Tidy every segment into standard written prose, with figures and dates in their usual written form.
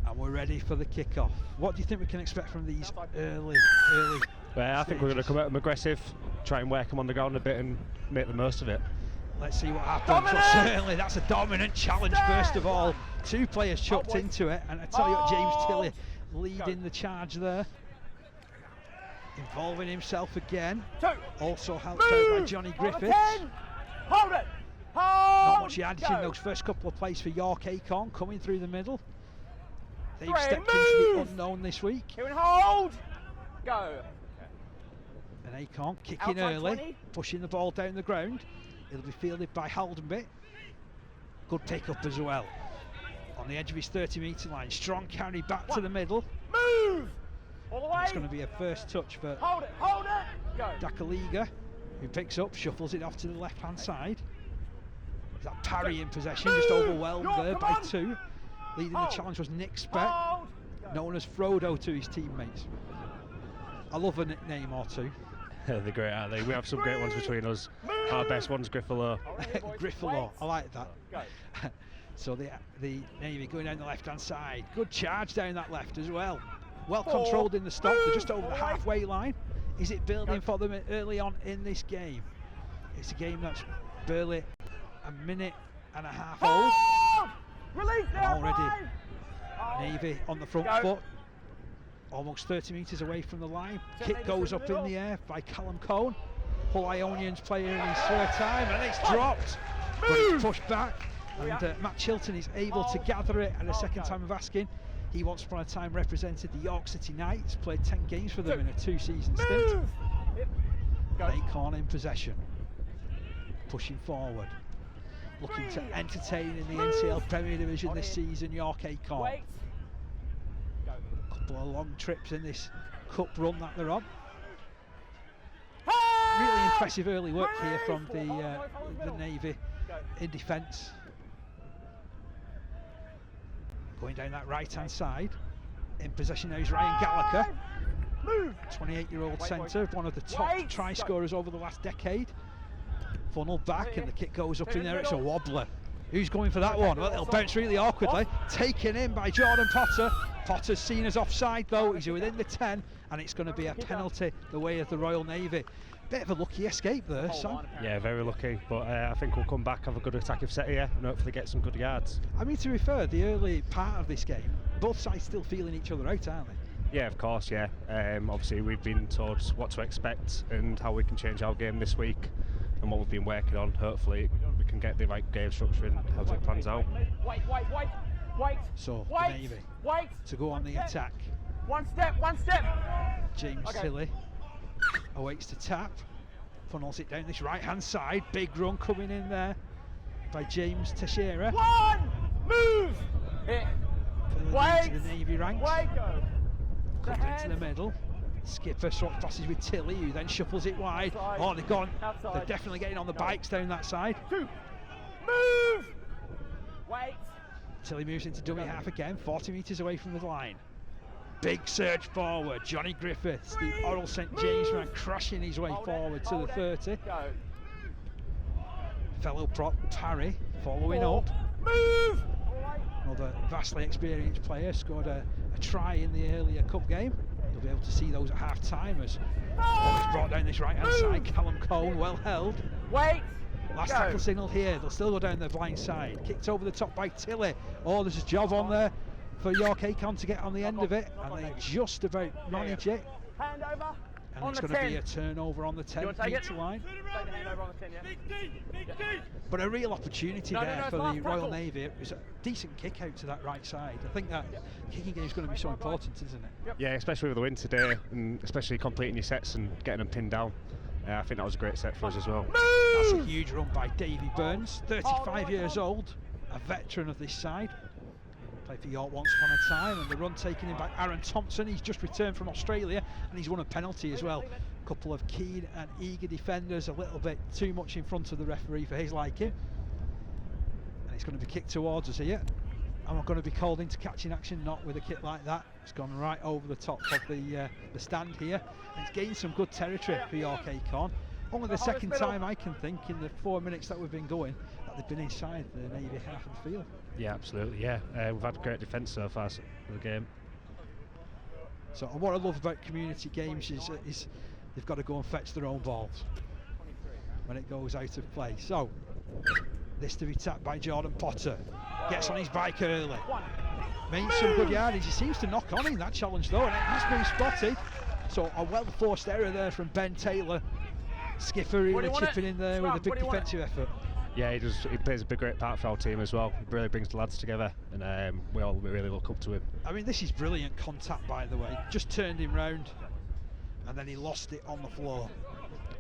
And we're ready for the kick-off. What do you think we can expect from these early Well, I think we're going to come at them aggressive, try and work them on the ground a bit and make the most of it. Let's see what happens. But certainly that's a dominant challenge first of all. 2 players chucked into it, and I tell you what, James Tilley leading the charge there. Involving himself again. Also helped out by Johnny Griffiths. Hold it! Not much advantage in those first couple of plays for York Acorn, coming through the middle. They've stepped into the unknown this week. Here and hold! Go! And Acorn kicking Outside early, 20. pushing the ball down the ground. It'll be fielded by Haldenbit. Good pick up as well. On the edge of his 30-metre line. Strong carry back to the middle. Move! All the way! It's going to be a first touch for Hold it! Go! Dakaliga, who picks up, shuffles it off to the left-hand side. That parry in possession, just overwhelmed there by 2. Leading the challenge was Nick Speck, known as Frodo to his teammates. I love a nickname or 2. They're great, aren't they? We have some great ones between us. Our best one's Griffalo. Griffalo, I like that. So the Navy going down the left-hand side. Good charge down that left as well. Well controlled in the stop. They're just over the halfway line. Is it building for them early on in this game? It's a game that's barely a minute and a half old. Already Navy on the front foot. Almost 30 metres away from the line. Kick goes up in the air by Callum Cohn. Hull Ionians player in his 3rd time, and it's dropped. But it's pushed back, and Matt Chilton is able to gather it at a second time of asking. He once upon a time represented the York City Knights, played 10 games for them in a 2-season stint. Acorn in possession. Pushing forward. Looking to entertain in the NCL Premier Division this season, York Acorn. Couple of long trips in this cup run that they're on. Really impressive early work here from the Navy in defence. Going down that right-hand side. In possession now is Ryan Gallagher. 28-year-old centre, one of the top try scorers over the last decade. Funneled back and the kick goes up in there. It's a wobbler. Who's going for that one? Well, it'll bounce really awkwardly. Taken in by Jordan Potter. Potter's seen as offside though. He's within the 10, and it's going to be a penalty the way of the Royal Navy. Bit of a lucky escape there, Sam. Yeah, very lucky, but I think we'll come back, have a good attacking set here, and hopefully get some good yards. I mean, to be fair, the early part of this game, both sides still feeling each other out, aren't they? Yeah, of course, yeah. Obviously, we've been told what to expect and how we can change our game this week, and what we've been working on. Hopefully, we can get the right game structure and how it plans out. So, the Navy to go on the attack. One step. James Tilley awaits to tap, funnels it down this right-hand side. Big run coming in there by James Teixeira. Move! Into the Navy ranks. Comes into the middle. Skipper swaps passes with Tilley, who then shuffles it wide. Oh, they've gone. They're definitely getting on the bikes down that side. Move! Tilley moves into dummy half again, 40 metres away from the line. Big surge forward. Johnny Griffiths, the Oral St James man, crashing his way forward to the 30. Fellow prop Parry following up. Move! Another vastly experienced player, scored a try in the earlier cup game. You'll be able to see those at half time as it's brought down this right hand side. Callum Cohn, well held. Last tackle signal here. They'll still go down the blind side. Kicked over the top by Tilley. Oh, there's a job on there for York Acorn to get on the end of it, and they just about manage it. Hand over. And it's going to be a turnover on the 10-metre line. But a real opportunity there for the Royal Navy. It was a decent kick out to that right side. I think that kicking game is going to be so important, isn't it? Yeah, especially with the win today, and especially completing your sets and getting them pinned down. I think that was a great set for us as well. That's a huge run by Davy Burns, 35 years old, a veteran of this side. Played for York once upon a time, and the run taken in by Aaron Thompson. He's just returned from Australia, and he's won a penalty as well. A couple of keen and eager defenders, a little bit too much in front of the referee for his liking. And it's going to be kicked towards us here. Am I going to be called into catching action? Not with a kick like that. It's gone right over the top of the stand here. And it's gained some good territory for York Acorn. Only the second time I can think in the 4 minutes that we've been going that they've been inside the Navy half of the field. Yeah, absolutely. Yeah, we've had great defence so far in the game. So what I love about community games is they've got to go and fetch their own balls when it goes out of play. So this to be tapped by Jordan Potter. Gets on his bike early. Means some good yardage. He seems to knock on in that challenge though, and it has been spotted. So a well-forced error there from Ben Taylor. Skipper really chipping in there with a big defensive effort. Yeah, he plays a great part for our team as well. He really brings the lads together, and we all really look up to him. I mean, this is brilliant contact, by the way. Just turned him round, and then he lost it on the floor.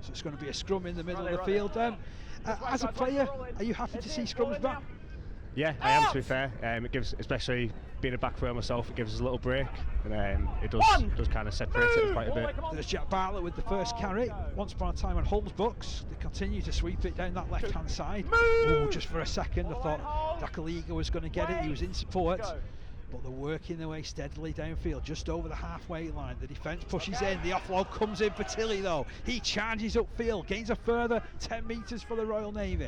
So it's going to be a scrum in the middle of the field then. As a player, are you happy to see scrums back? Yeah, I am, to be fair. It gives, especially being a back row myself, it gives us a little break, and it does kind of separate it quite a bit. There's Jack Bartlett with the first carry. Once upon a time on Hull's books, they continue to sweep it down that left-hand side. Oh, just for a second, I thought Dakaliga was going to get it. He was in support, but they're working their way steadily downfield, just over the halfway line. The defence pushes in. The offload comes in for Tilly, though. He charges upfield, gains a further 10 metres for the Royal Navy.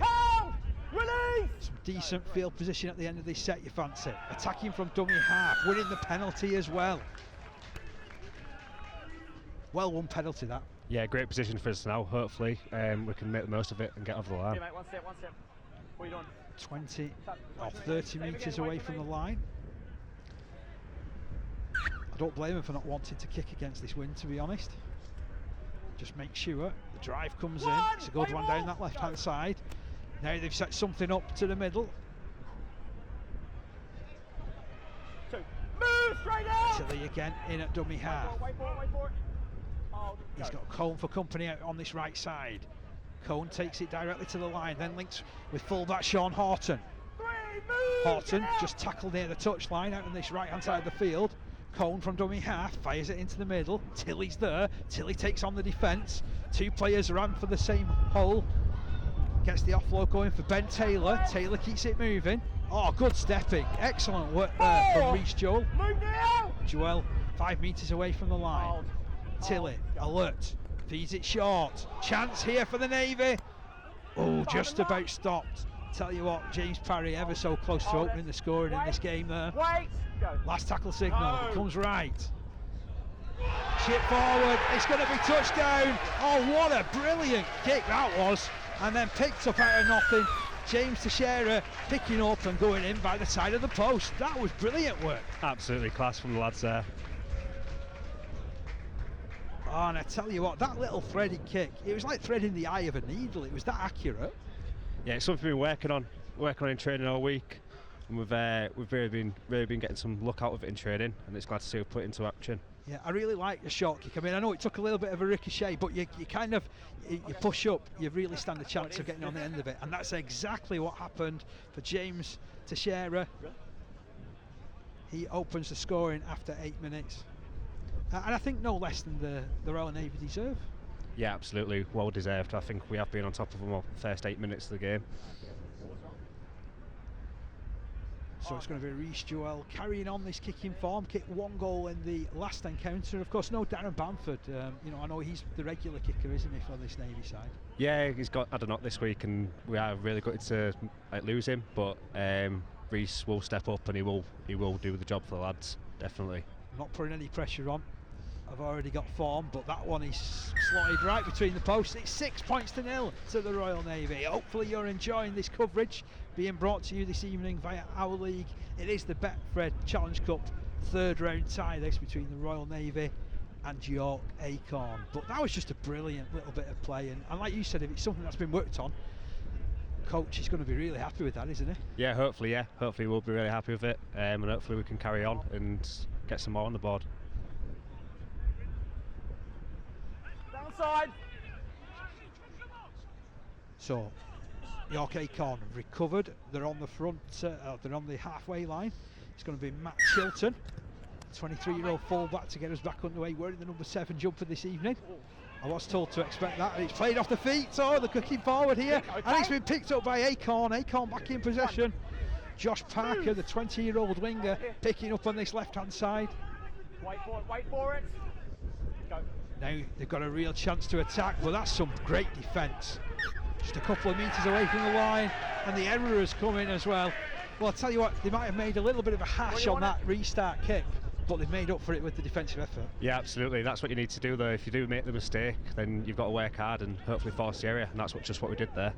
Release! Some decent field position at the end of this set, you fancy. Attacking from dummy half, winning the penalty as well. Well won penalty, that. Yeah, great position for us now. Hopefully we can make the most of it and get over the line. Okay, mate, one step. What are you doing? 20 or 30 metres away from the line. I don't blame him for not wanting to kick against this wind, to be honest. Just make sure the drive comes in. It's a good one down that left-hand side. Now they've set something up to the middle. Move straight out! Tilly again in at dummy half. Wait for it. Oh, He's got Cone for company out on this right side. Cone takes it directly to the line, then links with fullback Sean Horton. Horton just tackled near the touchline out on this right-hand side of the field. Cone from dummy half fires it into the middle. Tilly's there. Tilly takes on the defence. Two players ran for the same hole. Gets the offload going for Ben Taylor. Taylor keeps it moving. Oh, good stepping. Excellent work there from Reece Joel. Joel 5 metres away from the line. Tilly, alert. Feeds it short. Chance here for the Navy. Oh, just about stopped. Tell you what, James Parry ever so close to opening the scoring in this game there. Last tackle signal. It comes right. Chip forward. It's going to be touchdown. Oh, what a brilliant kick that was. And then picked up out of nothing. James Teixeira picking up and going in by the side of the post. That was brilliant work. Absolutely class from the lads there. Oh, and I tell you what, that little threaded kick, it was like threading the eye of a needle. It was that accurate. Yeah, it's something we've been working on in training all week, and we've really been getting some luck out of it in training, and it's glad to see we put it into action. Yeah, I really like the short kick. I mean, I know it took a little bit of a ricochet, but you kind of, you push up, you really stand a chance of getting on the end of it. And that's exactly what happened for James Teixeira. He opens the scoring after 8 minutes. And I think no less than the Royal Navy deserve. Yeah, absolutely, well deserved. I think we have been on top of them all the first 8 minutes of the game. So it's going to be Reece Joel carrying on this kicking form. Kicked 1 goal in the last encounter. Of course, no Darren Bamford. You know, I know he's the regular kicker, isn't he, for this Navy side? Yeah, he's got had a knock this week, and we are really gutted to lose him. But Reece will step up, and he will do the job for the lads, definitely. Not putting any pressure on. I've already got form, but that one is slotted right between the posts. It's 6 points to 0 to the Royal Navy. Hopefully you're enjoying this coverage being brought to you this evening via our league. It is the Betfred Challenge Cup 3rd round tie this between the Royal Navy and York Acorn. But that was just a brilliant little bit of play, and like you said, if it's something that's been worked on, coach is going to be really happy with that, isn't he? Yeah, hopefully we'll be really happy with it, and hopefully we can carry on and get some more on the board. Downside. So York Acorn recovered. They're on the front. They're on the halfway line. It's going to be Matt Chilton, 23-year-old fullback, to get us back underway, wearing the number 7 jumper this evening. I was told to expect that, and it's played off the feet. So they're cooking forward here, and it's been picked up by Acorn. Acorn back in possession. Josh Parker, the 20-year-old winger, picking up on this left-hand side. Wait for it. Go. Now they've got a real chance to attack, but that's some great defence. Just a couple of metres away from the line, and the error has come in as well. Well, I'll tell you what, they might have made a little bit of a hash on that restart kick, but they've made up for it with the defensive effort. Yeah, absolutely. That's what you need to do, though. If you do make the mistake, then you've got to work hard and hopefully force the area, and that's just what we did there.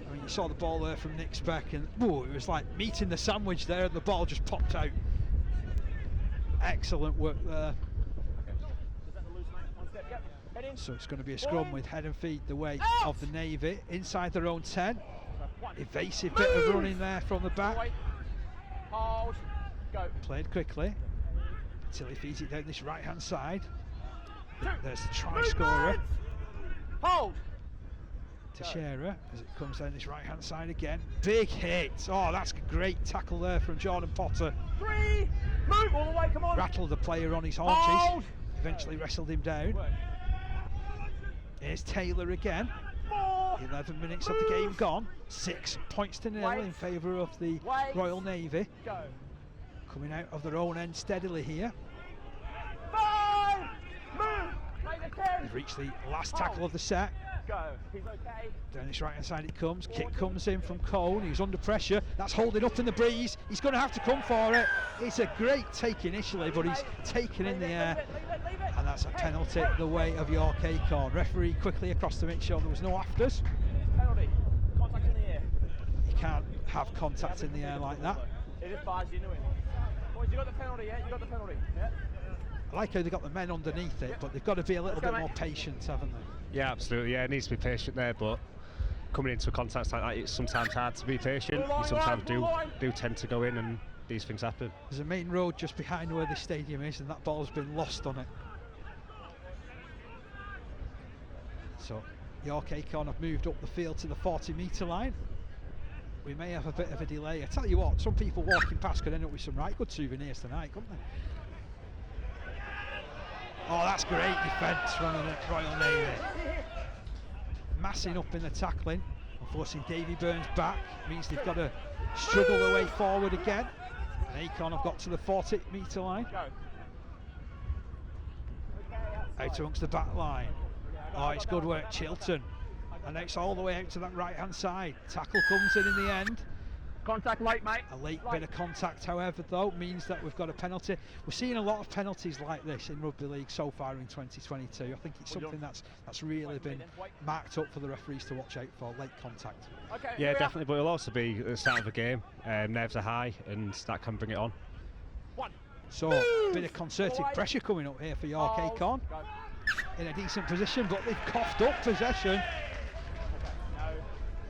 I mean, you saw the ball there from Nick Speck, and ooh, it was like meeting the sandwich there, and the ball just popped out. Excellent work there. So it's going to be a scrum with head and feet the way of the Navy, inside their own 10. Evasive bit of running there from the back. Hold. Go. Played quickly until he feeds it down this right hand side. There's the try scorer. Hold. Teixeira as it comes down this right hand side again. Big hit. Oh, that's a great tackle there from Jordan Potter. 3. Move all the way, come on. Rattled the player on his haunches. Eventually wrestled him down. Here's Taylor again. 11 minutes of the game gone. 6 points to 0 in favour of the Royal Navy. Go. Coming out of their own end steadily here. 5. Move. Make the 10. They've reached the last tackle of the set. Go. He's okay. Down this right hand side it comes. Kick comes in from Cone. He's under pressure. That's holding up in the breeze. He's going to have to come for it. It's a great take initially, but he's taken in the air. Leave it. And that's a penalty the way of York Acorn. Referee quickly across to make sure there was no afters. Penalty. Contact in the air. You can't have contact in the air like that. It is bars, you know it. Boys, you got the penalty, yeah? You got the penalty, yeah? I like how they got the men underneath it, but they've got to be a little bit more patient, haven't they? Yeah, absolutely. Yeah, it needs to be patient there, but coming into a contact like that, it's sometimes hard to be patient. You sometimes do tend to go in, and these things happen. There's a main road just behind where the stadium is, and that ball's been lost on it. So York Acorn have moved up the field to the 40-metre line. We may have a bit of a delay. I tell you what, some people walking past could end up with some right good souvenirs tonight, couldn't they? Oh, that's great defence from the Royal Navy. Massing up in the tackling and forcing Davy Burns back. Means they've got to struggle their way forward again. And Acorn have got to the 40-metre line. Out amongst the back line. Oh, it's good work, Chilton. And it's all the way out to that right-hand side. Tackle comes in the end. Contact late, mate. A late bit of contact, however, though, means that we've got a penalty. We're seeing a lot of penalties like this in Rugby League so far in 2022. I think it's something that's really been marked up for the referees to watch out for, late contact. Okay, Yeah, definitely, but it'll also be at the start of the game. Nerves are high, and that can bring it on. So, a bit of concerted pressure coming up here for York Acorn. In a decent position, but they've coughed up possession.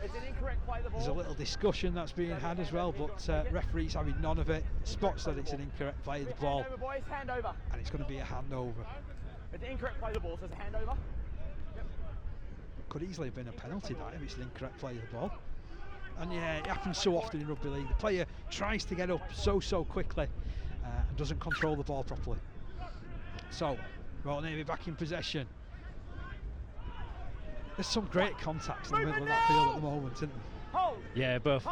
It's an incorrect play the ball. There's a little discussion that's being had as well, but referees having none of it. Spots that it's an incorrect play of the ball. Hand over, boys. Hand over. And it's going to be a handover. It's an incorrect play the ball, so it's a handover. Could easily have been a penalty that if it's an incorrect play of the ball. And yeah, it happens so often in Rugby League. The player tries to get up so quickly and doesn't control the ball properly. So, Royal Navy back in possession. There's some great contacts in the middle of that field at the moment, isn't there? Yeah, both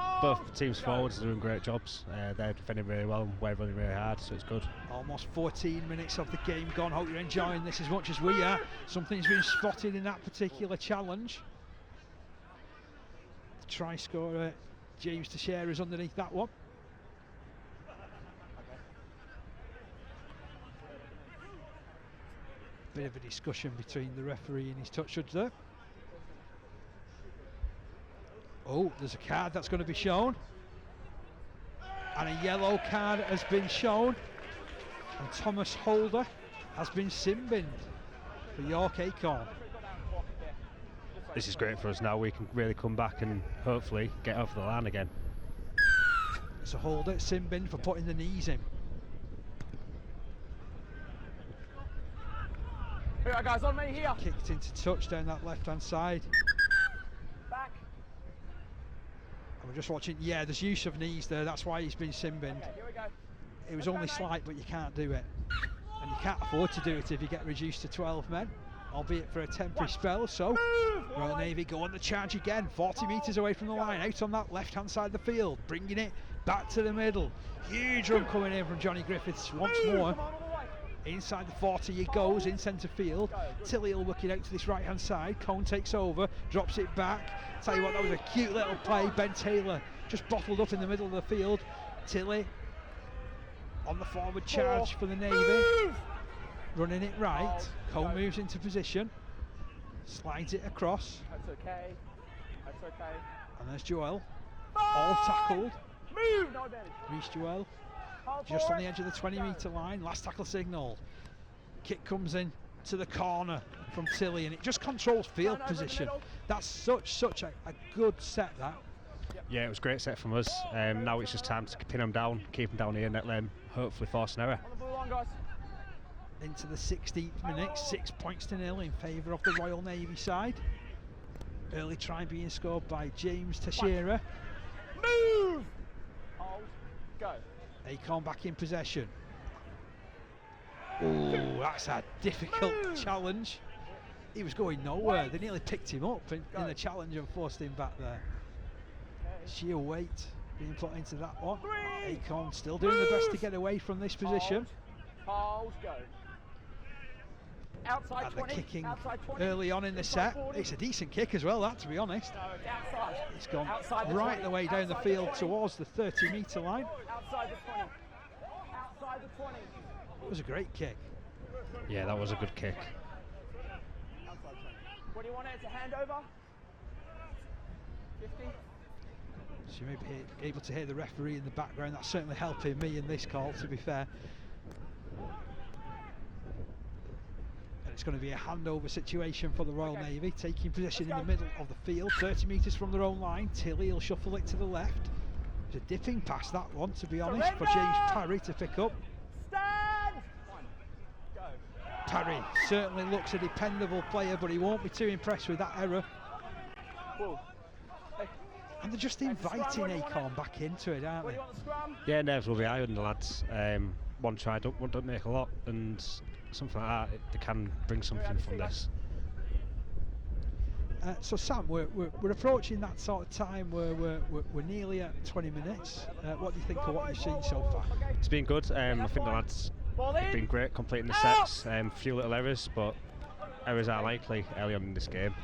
teams forwards are doing great jobs. They're defending really well and we're running really hard, so it's good. Almost 14 minutes of the game gone. Hope you're enjoying this as much as we are. Something's been spotted in that particular challenge. The try scorer, James Teixeira, is underneath that one. Bit of a discussion between the referee and his touch judge there. Oh, there's a card that's going to be shown. And a yellow card has been shown. And Thomas Holder has been sin-binned for York Acorn. This is great for us now. We can really come back and hopefully get over the line again. So Holder sin-binned for putting the knees in. Here, guys, on me here. Kicked into touch down that left-hand side. Back. And we're just watching. Yeah, there's use of knees there. That's why he's been sin-binned. Okay, here we go. It was only slight, but you can't do it. And you can't afford to do it if you get reduced to 12 men, albeit for a temporary spell. So Royal Navy go on the charge again, 40 metres away from the line, out on that left-hand side of the field, bringing it back to the middle. Huge run coming in from Johnny Griffiths once more. Inside the 40 he goes, in centre field. Tilly will work it out to this right hand side. Cone takes over, drops it back. Tell you what, that was a cute little play. Ben Taylor just bottled up in the middle of the field. Tilly on the forward charge for the Navy. Running it right. Cone moves into position. Slides it across. That's okay. That's okay. And there's Joel. All tackled. Move! No advantage. Reece Joel. Just on the edge of the 20-metre line, last tackle signalled. Kick comes in to the corner from Tilly, and it just controls field position. That's such a good set, that. Yeah, it was a great set from us. Now it's just time to pin them down, keep them down here, net lane, hopefully force an error. On the blue line, guys. Into the 16th minute, 6 points to 0 in favour of the Royal Navy side. Early try being scored by James Teixeira. Move! Hold. Go. Acorn back in possession. Oh, that's a difficult challenge. He was going nowhere. They nearly picked him up in the challenge and forced him back there. Sheer weight being put into that one. Acorn still doing the best to get away from this position. Hold. Go. Outside And 20. the kicking Outside 20. early on in the set. It's a decent kick as well, that, to be honest. No, it's outside. It's gone Outside right 20. the way down the Outside field 20. towards the 30-metre line. Outside the 20. Outside the 20. It was a great kick. Yeah, that was a good kick. Outside 20. What do you want it to hand over? 50. So you may be able to hear the referee in the background. That's certainly helping me in this call, to be fair. And it's going to be a handover situation for the Royal Navy, taking possession in the middle of the field, 30 metres from their own line. Tilly will shuffle it to the left. It's a dipping pass, that one, to be honest, for James Parry to pick up. Stand! One. Go. Parry certainly looks a dependable player, but he won't be too impressed with that error. Whoa. Hey. And they're just inviting Acorn back into it, aren't What they? do you want the scrum? Yeah, nerves will be high on the lads. One try don't make a lot, and something like that, they can bring something from this. So Sam, we're approaching that sort of time where we're nearly at 20 minutes. What do you think of what you've seen so far? It's been good. I think the lads have been great completing the sets. A few little errors, but errors are likely early on in this game.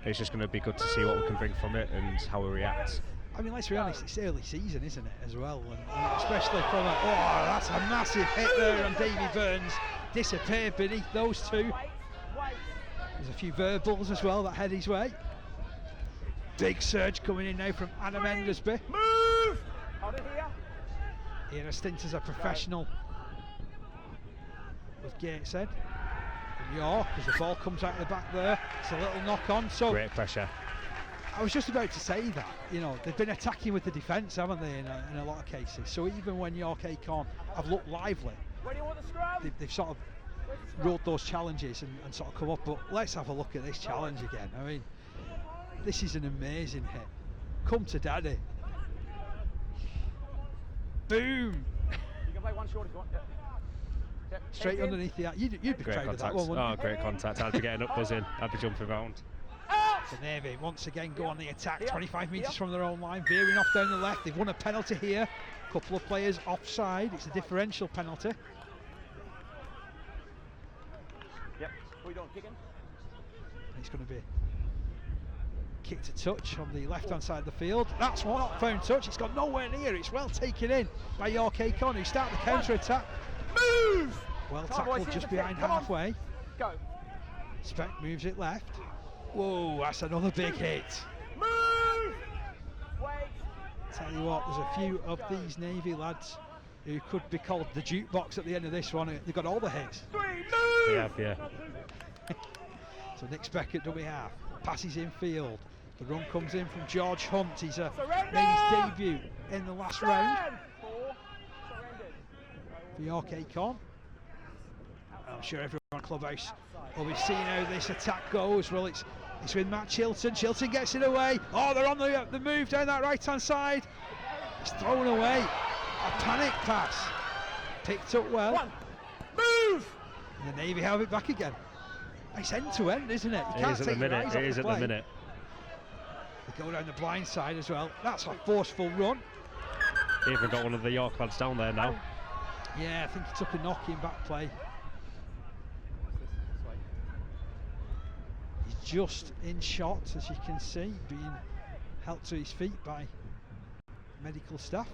It's just going to be good to see what we can bring from it and how we react. I mean, let's be honest, it's early season, isn't it, as well? And especially from that's a massive hit there on Davy Burns. Disappeared beneath those two. There's a few verbals as well that head his way. Big surge coming in now from Anna Mendersby. Move! Hold it here. He had a stint as a professional with Gateshead and York as the ball comes out of the back there. It's a little knock on. So Great pressure. I was just about to say that, you know, they've been attacking with the defence, haven't they, in a lot of cases. So even when York Acorn have looked lively, Where do you want the scrum? they've sort of rode those challenges and sort of come up. But let's have a look at this challenge again. I mean, this is an amazing hit. Come to daddy. Boom! You can play one short if you want. Yeah. Straight underneath the... You'd be Great proud of that contact. one, wouldn't Oh, you? great contact. I'd be getting up buzzing. I'd be jumping around. The Navy once again go on the attack, 25 metres from their own line, veering off down the left. They've won a penalty here. A couple of players offside. It's a differential penalty. Yep. What are you doing? Kicking? It's going to be kicked to touch on the left-hand side of the field. That's one not found touch. It's got nowhere near. It's well taken in by York Acorn, who start the counter-attack. Move! Well Come on, boys, tackled here's just the kick. behind Come on. halfway. Go. Speck moves it left. Whoa, that's another big hit. Move! Wait. Tell you what, there's a few of these Navy lads who could be called the jukebox at the end of this one. They've got all the hits. 3, move! Yeah. So Nick Speck at dummy half, passes in field. The run comes in from George Hunt. He's made his debut in the last round for York Acorn. I'm sure everyone in Clubhouse will be seeing how this attack goes. Well, it's with Matt Chilton. Chilton gets it away. Oh, they're on the move down that right-hand side. It's thrown away. A panic pass. Picked up well. One. Move! And the Navy have it back again. It's end-to-end, isn't it? You It can't is at take the your eyes minute. off It is the at the play. minute. They go down the blind side as well. That's a forceful run. Even got one of the York lads down there now. Yeah, I think he took a knock in back play. He's just in shot, as you can see, being helped to his feet by medical staff.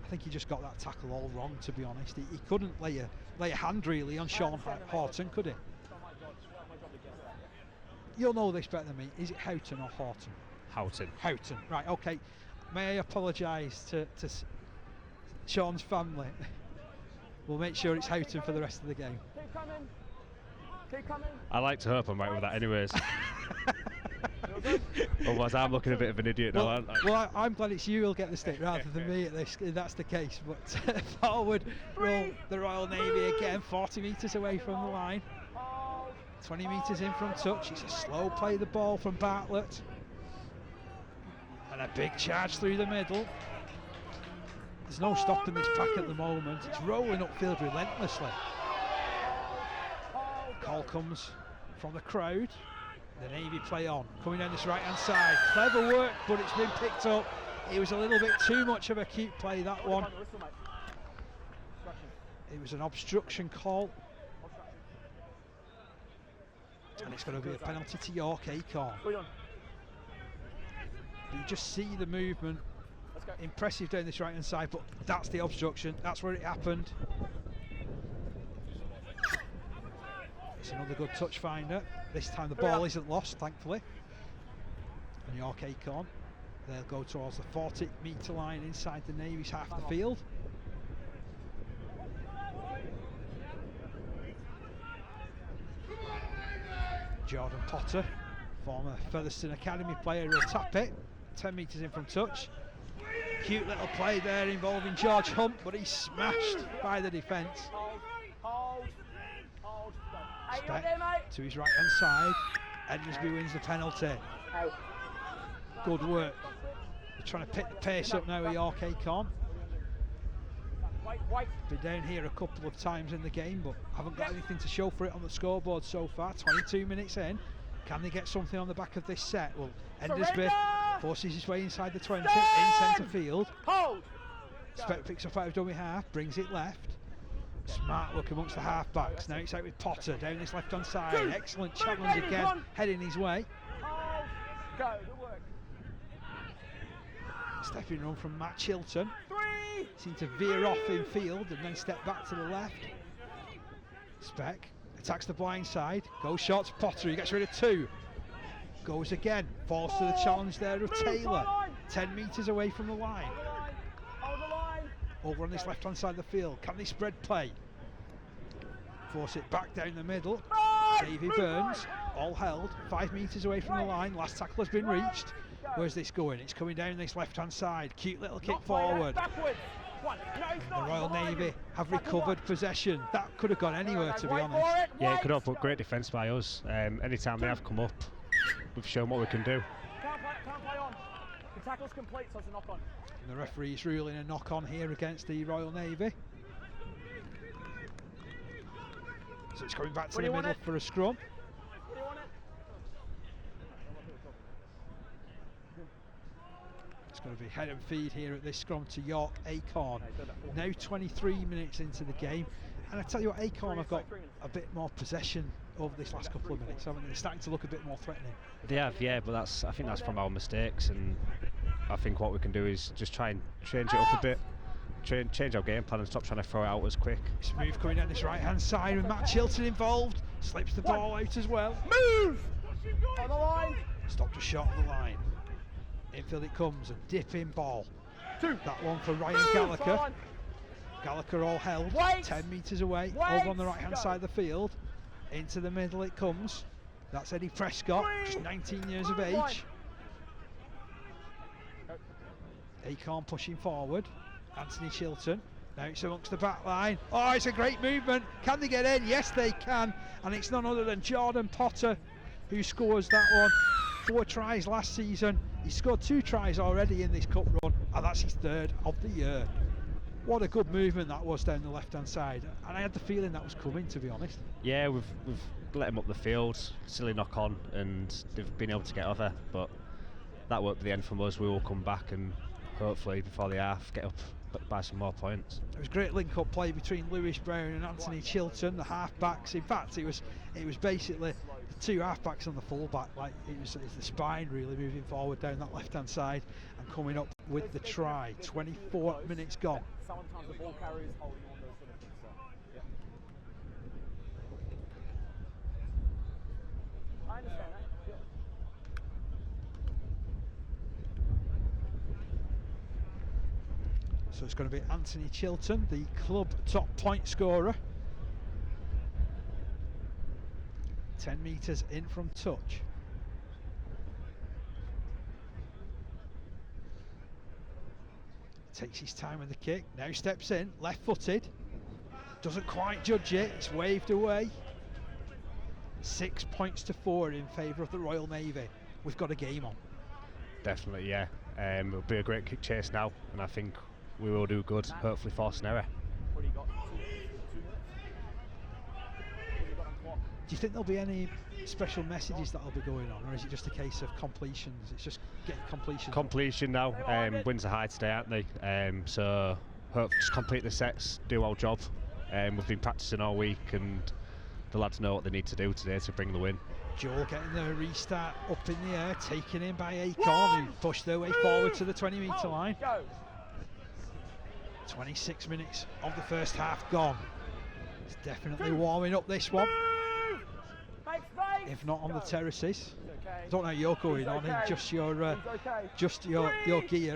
I think he just got that tackle all wrong, to be honest. He couldn't lay a hand really on Sean Horton, could he? You'll know this better than me. Is it Houghton or Horton? Houghton. Houghton, right, okay. May I apologise to Sean's family? We'll make sure it's Houghton for the rest of the game. Keep coming. Keep coming. I like to hope I'm right with that anyways. Otherwise I'm looking a bit of an idiot now, aren't I? Well, I'm glad it's you who'll get the stick rather than me at this, if that's the case. But forward roll the Royal Navy again, 40 metres away from the line. 20 metres in from touch. It's a slow play of the ball from Bartlett. And a big charge through the middle. There's no stopping this pack at the moment. It's rolling upfield relentlessly. Call comes from the crowd. The Navy play on, coming down this right hand side. Clever work, but it's been picked up. It was a little bit too much of a cute play, that one. It was an obstruction call. And it's going to be a penalty to York Acorn. But you just see the movement. Impressive down this right hand side, but that's the obstruction. That's where it happened. It's another good touch finder. This time the ball isn't lost, thankfully. And York Acorn, they'll go towards the 40 metre line inside the Navy's half the field. Jordan Potter, former Featherstone Academy player, will tap it. 10 metres in from touch. Cute little play there involving George Hunt, but he's smashed by the defence. Speck to his right hand side. Edmondsby wins the penalty. Good work. They're trying to pick the pace up now with York Acorn. Been down here a couple of times in the game, but haven't got anything to show for it on the scoreboard so far. 22 minutes in. Can they get something on the back of this set? Well, Edmondsby forces his way inside the 20, in centre field. Speck picks up out of dummy half, brings it left. Smart look amongst the half-backs. Now it's out with Potter down this left-hand side. Excellent challenge again, heading his way. Stepping run from Matt Chilton. Seemed to veer off in field and then step back to the left. Speck attacks the blind side. Goes short to Potter. He gets rid of two. Goes again. Falls to the challenge there of Taylor. 10 metres away from the line. Over on this left-hand side of the field. Can they spread play? Force it back down the middle. Davy Burns, all held, 5 metres away from the line. Last tackle has been reached. Where's this going? It's coming down this left-hand side. Cute little kick forward. The Royal Navy have recovered possession. That could have gone anywhere, to be honest. Yeah, it could have, but great defence by us. Anytime they have come up, we've shown what we can do. Can't play on. The tackle's complete, so it's a knock on. And the referee's ruling a knock on here against the Royal Navy. So it's coming back to the middle for a scrum. It's going to be head and feed here at this scrum to York Acorn. Now 23 minutes into the game. And I tell you what, Acorn have got a bit more possession over this last couple of minutes, haven't they? They're starting to look a bit more threatening. They have, yeah, but I think that's from our mistakes, and I think what we can do is just try and change it up a bit, change our game plan and stop trying to throw it out as quick. Smooth coming down this right hand side with Matt Chilton involved, slips the ball out as well. Move! On the line! Stopped a shot on the line. Infield it comes, a dipping ball. That one for Ryan Gallagher. Gallagher all held, 10 metres away, over on the right hand side of the field. Into the middle it comes. That's Eddie Prescott, just 19 years of age. Acorn pushing forward. Anthony Chilton. Now it's amongst the back line. Oh, it's a great movement. Can they get in? Yes, they can. And it's none other than Jordan Potter who scores that one. 4 tries last season. He scored 2 tries already in this cup run, and that's his 3rd of the year. What a good movement that was down the left-hand side, and I had the feeling that was coming, to be honest. Yeah, we've let him up the field, silly knock on, and they've been able to get over, but that won't be the end from us. We will come back and hopefully before the half get up by some more points. It was great link-up play between Lewis Brown and Anthony Chilton, the half-backs. In fact, it was basically the two half-backs and the full-back. Like it's the spine really moving forward down that left-hand side and coming up with the try. 24 minutes gone. Sometimes the ball carriers holding on those sort of things. So, yeah. I understand that. Yeah. So it's going to be Anthony Chilton, the club top point scorer. 10 metres in from touch. Takes his time with the kick, now steps in, left footed. Doesn't quite judge it, it's waved away. 6 points to 4 in favour of the Royal Navy. We've got a game on. Definitely, yeah. It'll be a great kick chase now, and I think we will do good, hopefully force an error. What do you got? 2 minutes? What do you got on clock? Do you think there'll be any special messages that'll be going on, or is it just a case of completions? It's just getting completion. Completion now. Wins are high today, aren't they? So hope just complete the sets, do our job. We've been practicing all week, and the lads know what they need to do today to bring the win. Joel getting the restart up in the air, taken in by Acorn, who pushed their way forward to the 20-metre line. 26 minutes of the first half gone. It's definitely warming up this one. If not on the terraces. I don't know how you're going on in just your gear.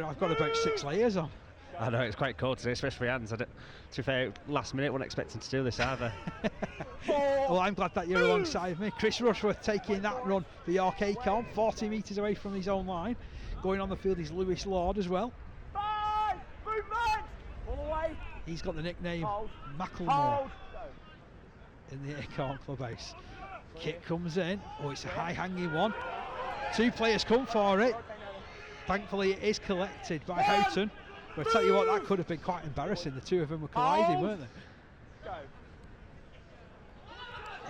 I've got about 6 layers on. I know, it's quite cold today, especially for hands. To be fair, last minute, wasn't expecting to do this either. Well, I'm glad that you're alongside me. Chris Rushworth taking that run for York Acorn, 40 metres away from his own line. Going on the field is Lewis Lord as well. He's got the nickname Macklemore in the Acorn clubhouse. Kick comes in. Oh, it's a high-hanging one. 2 players come for it. Thankfully, it is collected by Houghton. But I tell you what, that could have been quite embarrassing. The two of them were colliding, weren't they?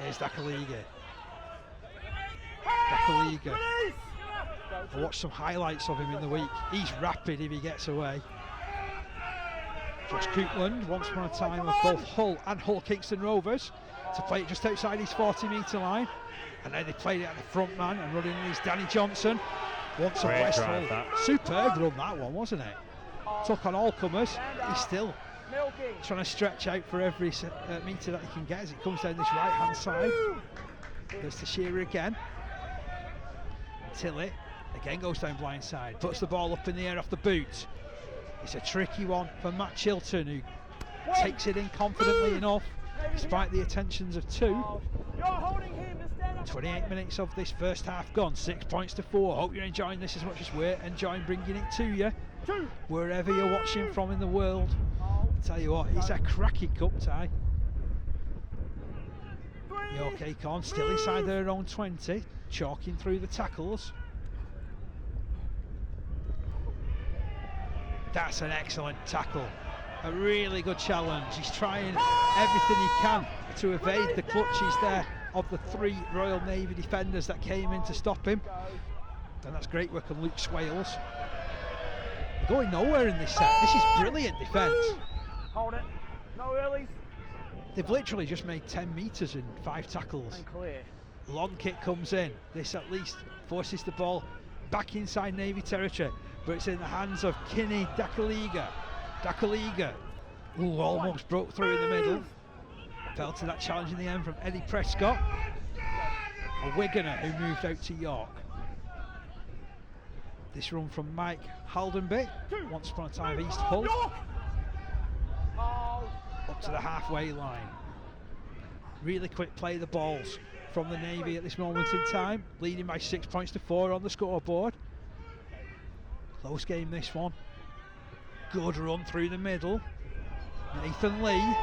Here's Dakaliga. Dakaliga. I watched some highlights of him in the week. He's rapid if he gets away. Josh Coupland, once upon a time of both Hull and Hull Kingston Rovers, to play it just outside his 40-metre line. And then they played it at the front man, and running is Danny Johnson. Once of West Hull. Superb run that one, wasn't it? Took on all comers. He's still trying to stretch out for every metre that he can get as it comes down this right-hand side. There's the Shearer again. Tillett again goes down blind side, puts the ball up in the air off the boot. It's a tricky one for Matt Chilton, who takes it in confidently enough despite the attentions of 2. 28 minutes of this first half gone, 6 points to 4. Hope you're enjoying this as much as we're enjoying bringing it to you wherever you're watching from in the world. I tell you what, it's a cracking cup tie. York Acorn still inside their own 20, chalking through the tackles. That's an excellent tackle, a really good challenge. He's trying everything he can to evade the clutches there of the 3 Royal Navy defenders that came in to stop him. And that's great work on Luke Swales. They're going nowhere in this set. This is brilliant defence. Hold it. No earlies. They've literally just made 10 metres in 5 tackles. And clear. Long kick comes in. This at least forces the ball back inside Navy territory, but it's in the hands of Kinney Dakaliga. Dakaliga, ooh, almost broke through in the middle. Fell to that challenge in the end from Eddie Prescott, a Wiganer who moved out to York. This run from Mike Haldenby, once upon a time East Hull, up to the halfway line. Really quick play of the balls from the Navy at this moment in time, leading by 6 points to 4 on the scoreboard. Close game this one. Good run through the middle. Nathan Lee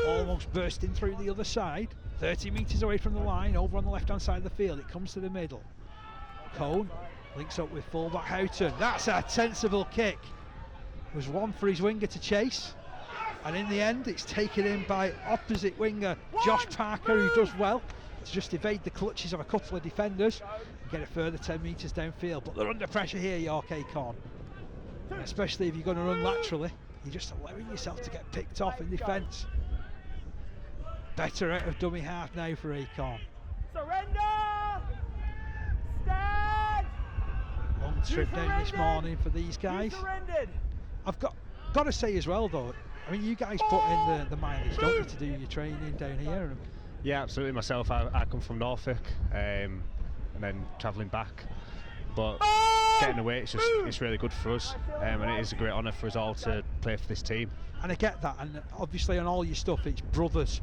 almost bursting through the other side. 30 metres away from the line, over on the left hand side of the field. It comes to the middle. Cone links up with fullback Houghton. That's a sensible kick. There was one for his winger to chase, and in the end it's taken in by opposite winger Josh Parker, who does well to just evade the clutches of a couple of defenders and get a further 10 metres downfield. But they're under pressure here, York Acorn, especially if you're going to run laterally. You're just allowing yourself to get picked off in defence. Better out of dummy half now for Acorn. Surrender! Stand! Long trip down this morning for these guys. You surrendered! I've got to say as well though, I mean, you guys put in the mileage, don't you, to do your training down here? Yeah, absolutely. Myself, I come from Norfolk, and then travelling back. But getting away, it's really good for us, and it is a great honour for us all to play for this team. And I get that, and obviously on all your stuff it's brothers,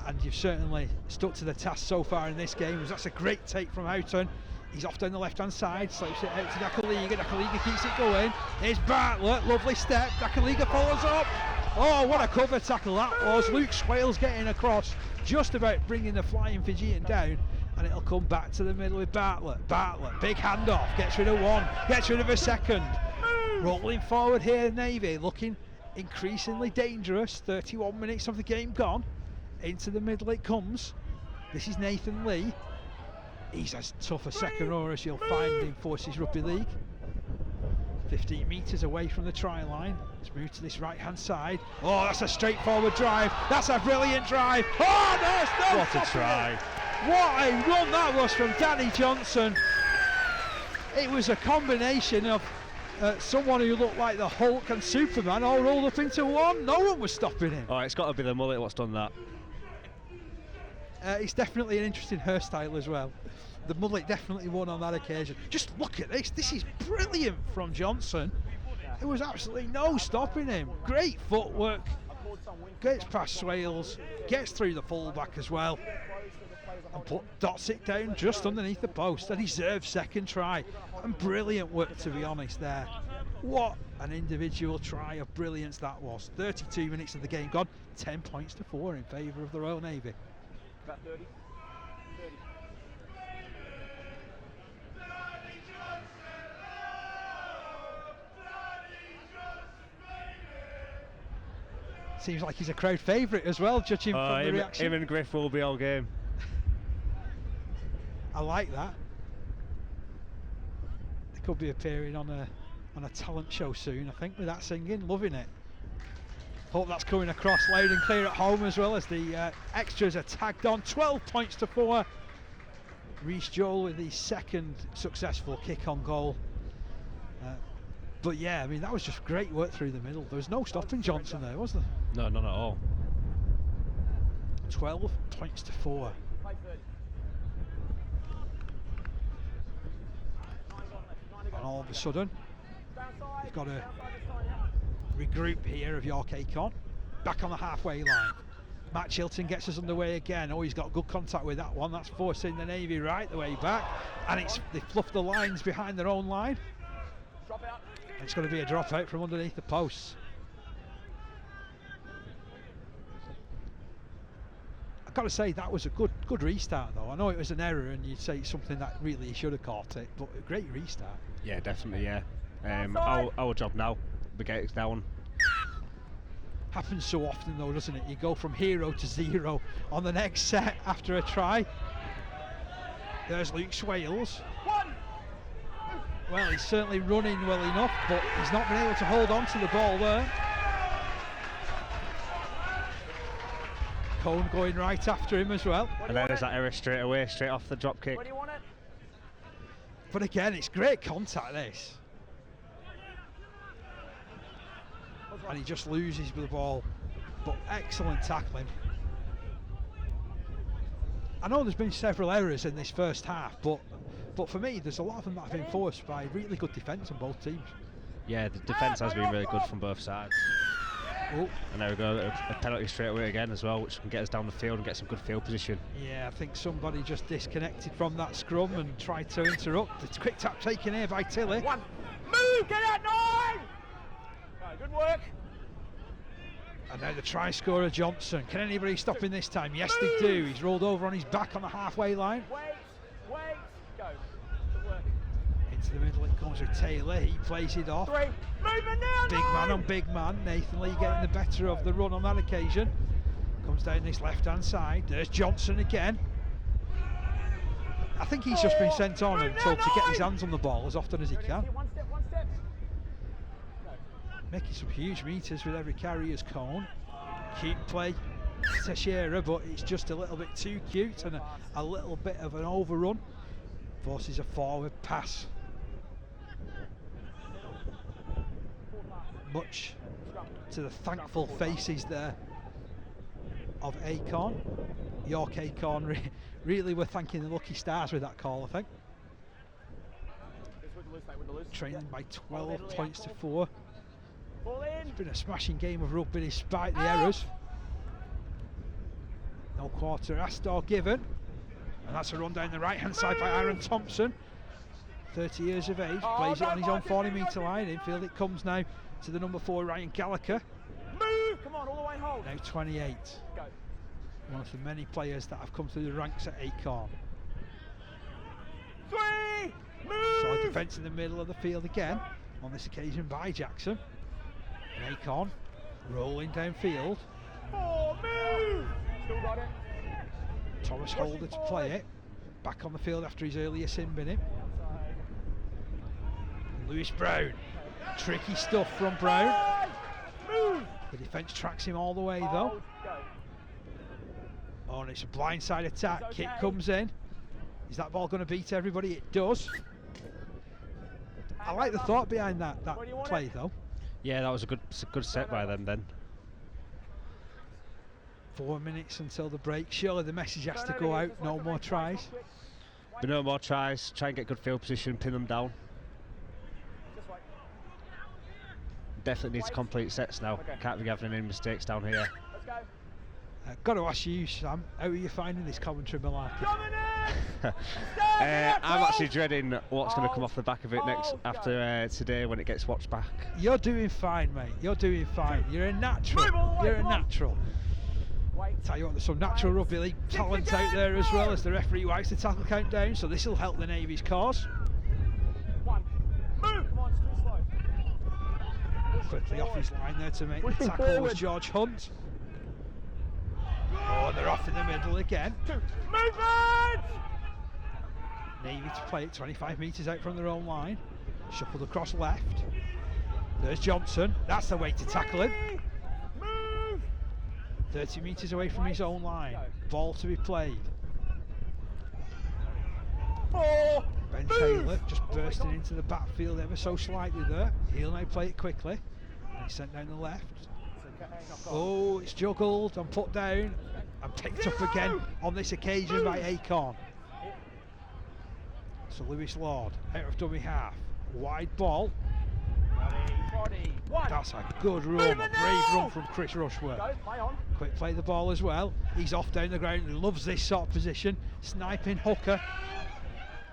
and you've certainly stuck to the task so far in this game. That's a great take from Houghton. He's off down the left hand side, slips it out to Dakaliga. Dakaliga keeps it going. Here's Bartlett, lovely step. Dakaliga follows up. Oh, what a cover tackle that was. Luke Swales getting across, just about bringing the flying Fijian down, and it'll come back to the middle with Bartlett. Bartlett, big handoff, gets rid of one, gets rid of a second. Rolling forward here, Navy, looking increasingly dangerous. 31 minutes of the game gone. Into the middle it comes. This is Nathan Lee. He's as tough a second rower as you'll find in Forces Rugby League. 15 metres away from the try line. Let's move to this right hand side. Oh, that's a straightforward drive. That's a brilliant drive. Oh, no, what a try. What a run that was from Danny Johnson. It was a combination of someone who looked like the Hulk and Superman all rolled up into one. No one was stopping him. Oh, it's got to be the mullet what's done that. It's definitely an interesting hairstyle as well. The mullet definitely won on that occasion. Just look at this. This is brilliant from Johnson. There was absolutely no stopping him. Great footwork. Gets past Swales. Gets through the fullback as well. And dots it down just underneath the post. A deserved second try. And brilliant work, to be honest, there. What an individual try of brilliance that was. 32 minutes of the game gone. 10 points to 4 in favour of the Royal Navy. About 30. Seems like he's a crowd favourite as well, judging from the reaction. Him and Griff will be all game. I like that. They could be appearing on a talent show soon, I think, with that singing. Loving it. Hope that's coming across loud and clear at home as well, as the extras are tagged on. 12 points to 4. Reece Joel with the second successful kick on goal. But yeah, I mean, that was just great work through the middle. There was no stopping Johnson there, was there? No, none at all. 12 points to 4. And all of a sudden, you've got to regroup here of York Acorn. Back on the halfway line. Matt Chilton gets us underway again. Oh, he's got good contact with that one. That's forcing the Navy right the way back. And they fluff the lines behind their own line. Drop out. It's going to be a drop out from underneath the posts. I've got to say that was a good restart though. I know it was an error and you'd say it's something that really he should have caught it, but a great restart. Yeah, definitely, yeah. Our job now, we get it down. Happens so often though, doesn't it? You go from hero to zero on the next set after a try. There's Luke Swales. Well, he's certainly running well enough, but he's not been able to hold on to the ball there. Cone going right after him as well. And then there's that error straight away, straight off the drop kick. Where do you want it? But again, it's great contact, this. And he just loses the ball. But excellent tackling. I know there's been several errors in this first half, but for me, there's a lot of them that have been forced by really good defence on both teams. Yeah, the defence has been really good from both sides. Oh. And there we go, a penalty straight away again as well, which can get us down the field and get some good field position. Yeah, I think somebody just disconnected from that scrum and tried to interrupt. It's quick tap taken here by Tilly. One. Move! Get out, 9! Right, good work. And now the try scorer Johnson. Can anybody stop him this time? Yes, they do. He's rolled over on his back on the halfway line. Wait, go. Good work. Into the middle it comes with Taylor. He plays it off. 3. Movement now, Big man on big man. Nathan Lee getting the better of the run on that occasion. Comes down this left-hand side. There's Johnson again. I think he's just been sent on and told to get his hands on the ball as often as he can. One step. making some huge meters with every carry as Cone. Cute play, Teixeira, but it's just a little bit too cute and a little bit of an overrun. Forces a forward pass. Much to the thankful faces there of Acorn. York Acorn really were thanking the lucky stars with that call, I think. Trailing by 12 points to 4. It's been a smashing game of rugby despite the errors. No quarter asked or given. And that's a run down the right hand side by Aaron Thompson. 30 years of age, plays it on his own 40-metre line. Infield it comes now to the number 4 Ryan Gallagher. Move! Come on, all the way home. Now 28. Go. One of the many players that have come through the ranks at Acorn. 3! Move! Solid defence in the middle of the field again, on this occasion by Jackson. And Acorn rolling downfield. 4, move! Still got it. Thomas Holder to play it. Back on the field after his earlier sin binning. Lewis Brown. Tricky stuff from Brown. Move! The defence tracks him all the way though. Oh, and it's a blindside attack. Okay. Kick comes in. Is that ball going to beat everybody? It does. I like the thought behind that play though. Yeah, that was a good set by them then. 4 minutes until the break. Surely the message has to go out. No more tries. But no more tries. Try and get good field position, pin them down. Definitely need to complete sets now. Can't be having any mistakes down here. Let's go. Got to ask you, Sam, how are you finding this commentary malarkey? I'm actually dreading what's going to come off the back of it next after today when it gets watched back. You're doing fine, mate. You're doing fine. You're a natural. You're a natural. Tell you what, there's some natural rugby league talent out there as well, as the referee wipes the tackle count down, so this will help the Navy's cause. 1. Move! Come on, it's too slow. Quickly off his line there to make the tackle was George Hunt. Oh, and they're off in the middle again. 2. Movement! Navy to play it 25 metres out from their own line. Shuffled across left. There's Johnson. That's the way to tackle him. 30 metres away from his own line. Ball to be played. 4. Ben Taylor just bursting into the backfield ever so slightly there. He'll now play it quickly. And he's sent down the left. Oh, it's juggled and put down and picked up again on this occasion by Acorn. So Lewis Lord out of dummy half. Wide ball. Body. 1. That's a good run, a brave run from Chris Rushworth. Go, play on. Quick play the ball as well. He's off down the ground and loves this sort of position. Sniping hooker.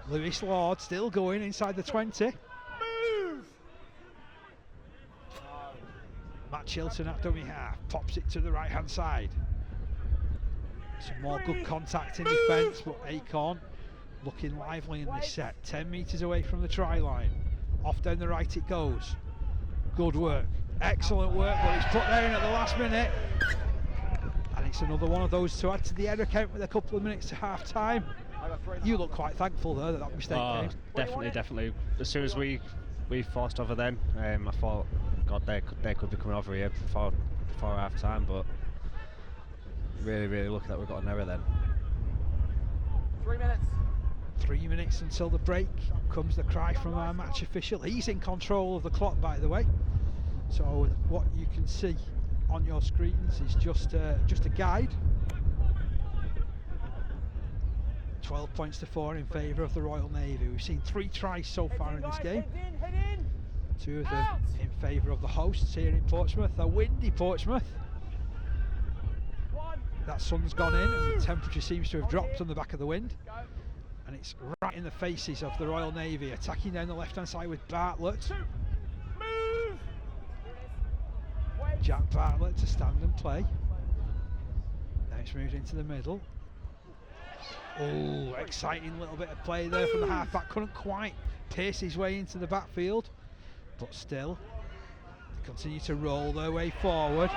Lewis Lord still going inside the 20. Move! Matt Chilton at dummy half. Pops it to the right hand side. Some more good contact in defence, but Acorn looking lively in this set. 10 metres away from the try line. Off down the right it goes. Good work. Excellent work, but it's put down at the last minute. And it's another one of those to add to the error count with a couple of minutes to half time. You look quite thankful there that mistake came. Definitely. As soon as we forced over then, I thought, God, they could be coming over here before half time, but really lucky that we got an error then. 3 minutes. 3 minutes until the break. Comes the cry from our match official. He's in control of the clock, by the way. So what you can see on your screens is just a guide. 12 points to 4 in favour of the Royal Navy. We've seen 3 tries so far in this game. Head in. 2 of them in favour of the hosts here in Portsmouth. A windy Portsmouth. 1. That sun's gone in and the temperature seems to have dropped on the back of the wind. Go. And it's right in the faces of the Royal Navy, attacking down the left hand side with Bartlett. 2. Move! Jack Bartlett to stand and play. Now it's moved into the middle. Oh, exciting little bit of play there from the halfback. Couldn't quite pierce his way into the backfield, but still they continue to roll their way forward.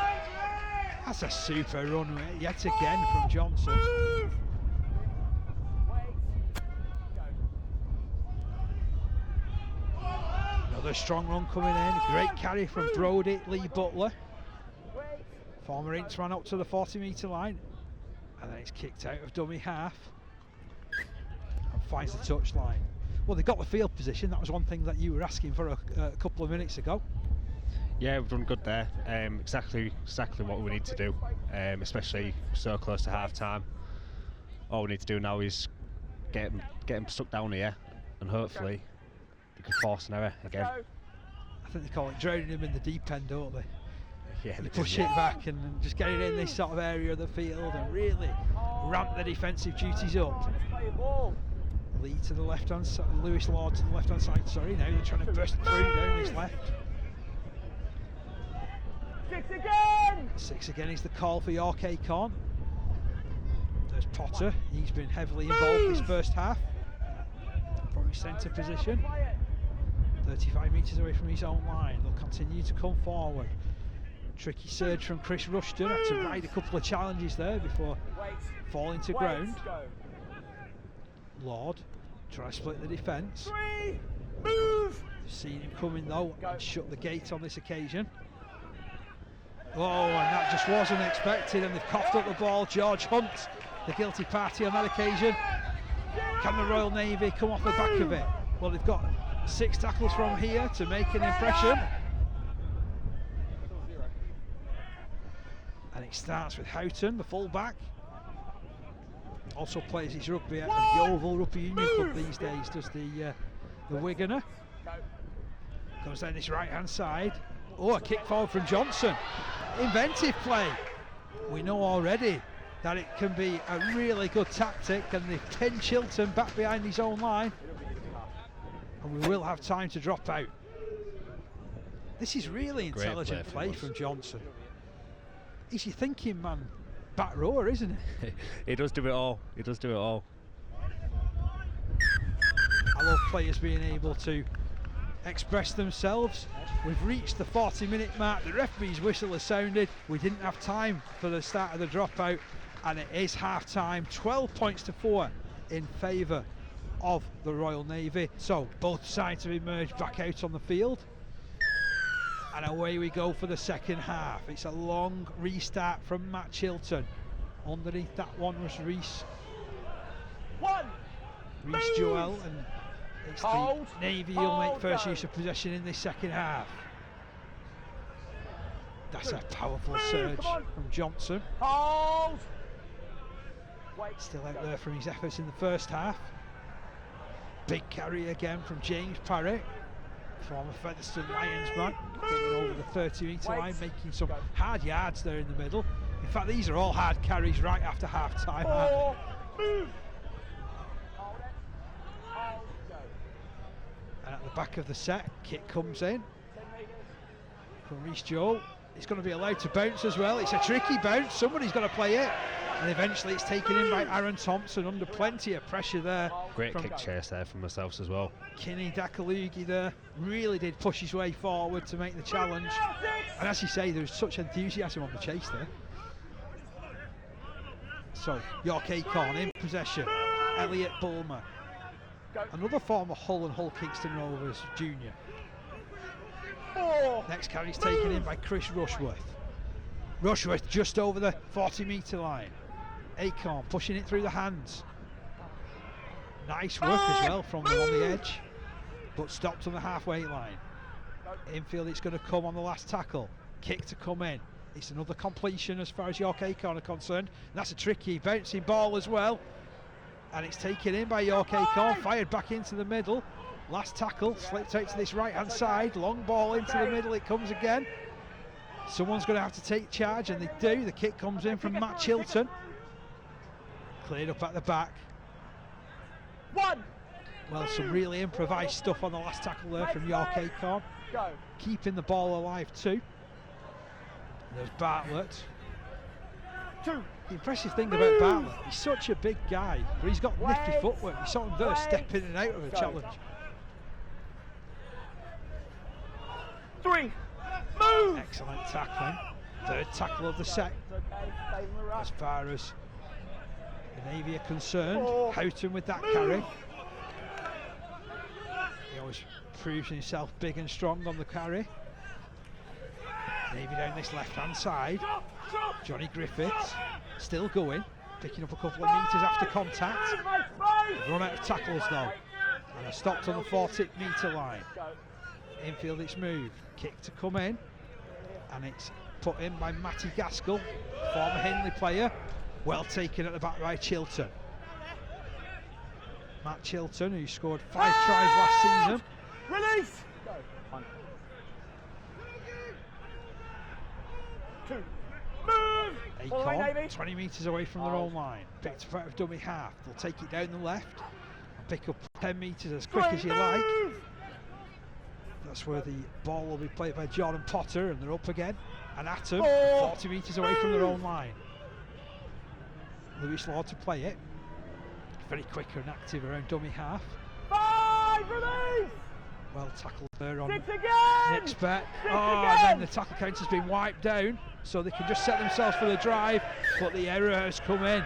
That's a super run yet again from Johnson. Another Another strong run coming in. Great carry from Brodie Lee Butler. Former Ints ran up to the 40-metre line. And then it's kicked out of dummy half. And finds the touchline. Well, they got the field position. That was one thing that you were asking for a couple of minutes ago. Yeah, we've done good there. Exactly what we need to do, especially so close to half time. All we need to do now is get them stuck down here, and hopefully they can force an error again. I think they call it drowning him in the deep end, don't they? Yeah, They push it back and just get it in this sort of area of the field and really ramp the defensive duties up. Lee to the left hand side, Lewis Lord to the left hand side. Sorry, now they're trying to burst through down his left. 6 again! 6 again is the call for York Acorn. There's Potter. He's been heavily involved this first half from his centre position. 35 metres away from his own line. They'll continue to come forward. Tricky surge from Chris Rushton. Had to ride a couple of challenges there before falling to ground. Lord try to split the defence. Move! Seen him coming though and shut the gate on this occasion. Oh, and that just wasn't expected, and they've coughed up the ball. George Hunt, the guilty party on that occasion. Can the Royal Navy come off the back of it? Well, they've got 6 tackles from here to make an impression. And it starts with Houghton, the full-back. Also plays his rugby at the Yeovil Rugby Union Club these days, does the Wiganer. Comes down this right-hand side. Oh, a kick forward from Johnson. Inventive play. We know already that it can be a really good tactic, and they've pinned Chilton back behind his own line. And we will have time to drop out. This is really intelligent play from Johnson. He's your thinking man, back rower, isn't he? He does do it all. He does do it all. I love players being able to express themselves. We've reached the 40-minute mark. The referee's whistle has sounded. We didn't have time for the start of the dropout, and it is half time. 12 points to 4 in favour of the Royal Navy. So both sides have emerged back out on the field, and away we go for the second half. It's a long restart from Matt Chilton. Underneath that one was Reese Joel, and it's the Navy who'll make first use of possession in this second half. That's a powerful surge from Johnson. Still out there from his efforts in the first half. Big carry again from James Parrott, former Featherstone Lions man, getting over the 30-metre line, making some hard yards there in the middle. In fact, these are all hard carries right after half time, aren't they? And at the back of the set, kick comes in from Reese Joel. It's going to be allowed to bounce as well. It's a tricky bounce. Somebody's got to play it. And eventually it's taken in by Aaron Thompson under plenty of pressure there. Great kick chase there from myself as well. Kinney Dakalugi there really did push his way forward to make the challenge. And as you say, there was such enthusiasm on the chase there. So York Acorn in possession. Elliot Bulmer, another former Hull and Hull Kingston Rovers junior. Next carry's taken in by Chris Rushworth. Rushworth just over the 40-metre line. Acorn pushing it through the hands. Nice work as well from them on the edge, but stopped on the halfway line. Infield, it's going to come on the last tackle. Kick to come in. It's another completion as far as York Acorn are concerned. And that's a tricky bouncing ball as well. And it's taken in by York Acorn, fired back into the middle. Last tackle, slipped out to this right-hand side. Long ball into the middle, it comes again. Someone's going to have to take charge, and they do. The kick comes in from Matt Chilton. Cleared up at the back. Well, some really improvised stuff on the last tackle there from York Acorn. Keeping the ball alive too. There's Bartlett. The impressive thing about Bartlett, he's such a big guy, but he's got nifty footwork. You saw him there step in and out of a challenge. Excellent tackling. Third tackle of the set. As far as the Navy are concerned, Houghton with that carry. always proves himself big and strong on the carry. Navy down this left-hand side. Johnny Griffiths still going, picking up a couple of metres after contact. They've run out of tackles though, and are stopped on the 40-metre line. Infield it's moved, kick to come in, and it's put in by Matty Gaskell, former Hindley player. Well taken at the back by Chilton. Matt Chilton, who scored 5 tries last season. Release! Go. 1. 2. Move! Acorn, 20 metres away from their own line. Picked up out of dummy half. They'll take it down the left and pick up 10 metres as quick as you like. That's where the ball will be played by Jordan Potter, and they're up again. And Atom, 40 metres away from their own line. Lewis Law to play it. Very quick and active around dummy half. 5, release! Well tackled there on 6 again! next bet. Six And again! then the tackle count has been wiped down, so they can just set themselves for the drive, but the error has come in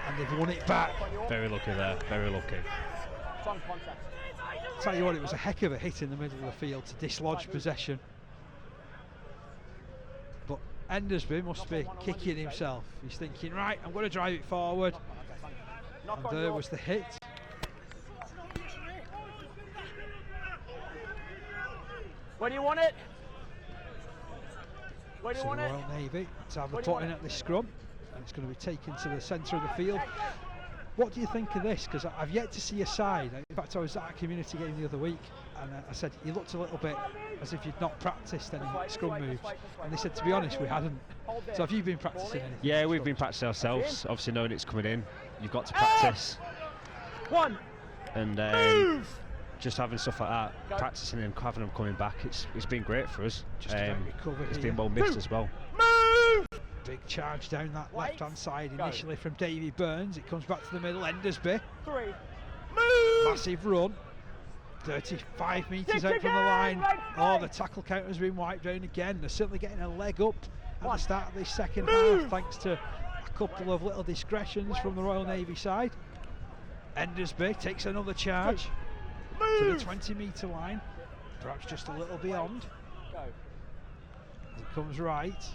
and they've won it back. Very lucky there, very lucky. Tell you what, it was a heck of a hit in the middle of the field to dislodge possession. But Endersby must be kicking himself. He's thinking, right, I'm going to drive it forward. And there was the hit. Where do you want it? Where do you So want the it? Royal Navy to have the Where do you put in want at this scrum, and it's going to be taken to the centre of the field. What do you think of this? Because I've yet to see a side. In fact, I was at a community game the other week, and I said you looked a little bit as if you'd not practiced any scrum moves, and they said, to be honest, we hadn't. So have you been practicing anything? Yeah, we've been practicing ourselves. Obviously, knowing it's coming in, you've got to practice. 1. And just having stuff like that, practicing and having them coming back, it's been great for us. Just about recovered it's here. been well missed as well. Move! Big charge down that left-hand side initially from Davy Burns. It comes back to the middle, Endersby. 3. Move! Massive run. 35 metres out from the line. Oh, the tackle count has been wiped down again. They're certainly getting a leg up at the start of this second half, thanks to a couple of little discretions from the Royal Navy side. Endersby takes another charge to the 20-metre line, perhaps just a little beyond. It comes right.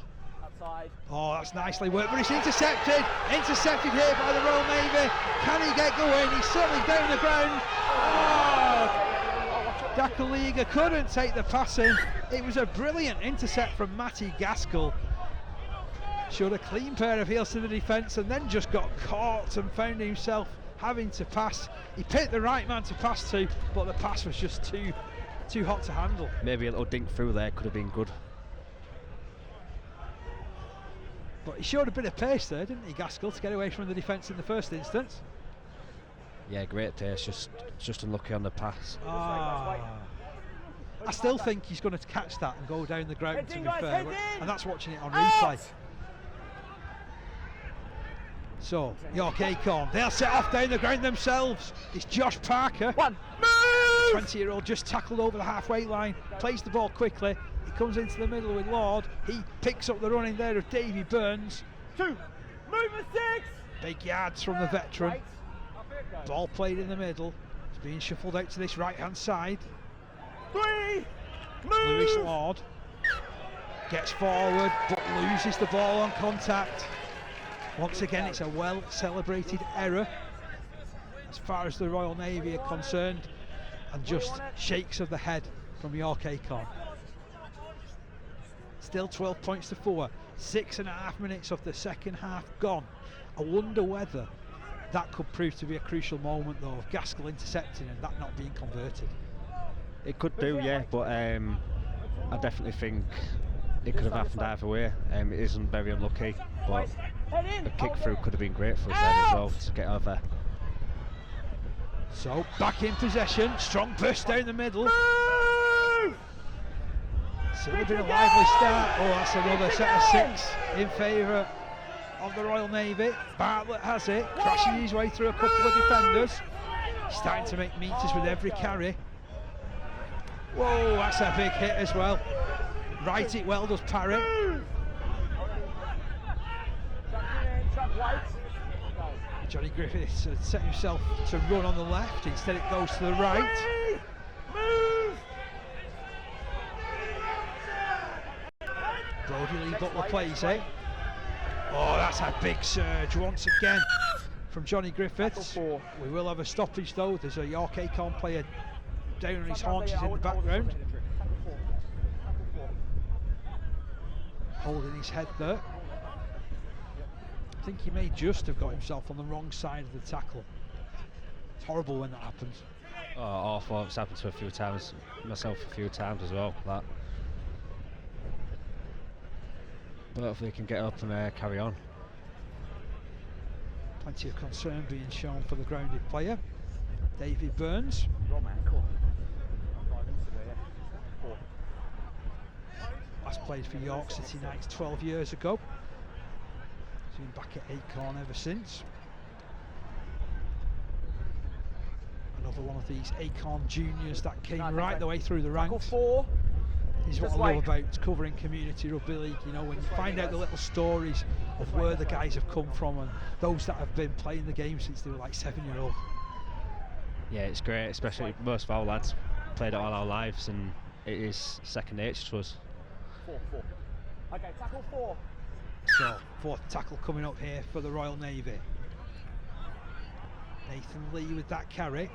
Outside. Oh, that's nicely worked, but it's intercepted. Intercepted here by the Royal Navy. Can he get going? He's certainly down the ground. Oh, Dakaliga couldn't take the pass in. It was a brilliant intercept from Matty Gaskell. Showed a clean pair of heels to the defence and then just got caught and found himself having to pass. He picked the right man to pass to, but the pass was just too hot to handle. Maybe a little dink through there could have been good. But he showed a bit of pace there, didn't he, Gaskell, to get away from the defence in the first instance? Yeah, great pace, just unlucky on the pass. I still think he's going to catch that and go down the ground, to be fair, and that's watching it on replay. So, York Acorn, they'll set off down the ground themselves. It's Josh Parker. 1. Move! 20-year-old just tackled over the halfway line, plays the ball quickly. He comes into the middle with Lord. He picks up the run in there of Davy Burns. 2. Move for 6. Big yards from the veteran. Ball played in the middle. It's being shuffled out to this right-hand side. 3. Move! Lewis Lord gets forward but loses the ball on contact. Once again, it's a well-celebrated error as far as the Royal Navy are concerned, and just shakes of the head from York Acorn. Still 12 points to 4. 6.5 minutes of the second half gone. I wonder whether that could prove to be a crucial moment, though, of Gaskell intercepting and that not being converted. It could do, yeah, but I definitely think it could have happened either way. It isn't very unlucky, but a kick through could have been great for us then as well to get over. So back in possession, strong burst down the middle. Certainly been a lively start. Oh, that's another set of 6 in favour of the Royal Navy. Bartlett has it, crashing his way through a couple of defenders. He's starting to make meters with every carry. Whoa, that's a big hit as well. Right it well does Parry. Johnny Griffiths set himself to run on the left, instead it goes to the right. Lee Butler plays it. Oh, that's a big surge once again from Johnny Griffiths. We will have a stoppage though. There's a York Acorn player down on his haunches in the background, holding his head there. I think he may just have got himself on the wrong side of the tackle. It's horrible when that happens. Oh, awful. It's happened to a few times, myself a few times as well, that. But hopefully he can get up and carry on. Plenty of concern being shown for the grounded player, David Burns. Last played for York City Knights 12 years ago. He's been back at Acorn ever since. Another one of these Acorn juniors that came right the way through the ranks. This is what I love about covering community rugby league, you know, when you find out the little stories of where the guys have come from and those that have been playing the game since they were like 7-year-old. Yeah, it's great, especially most of our lads played it all our lives and it is second nature to us. 4. Okay, tackle 4. So, fourth tackle coming up here for the Royal Navy. Nathan Lee with that carry.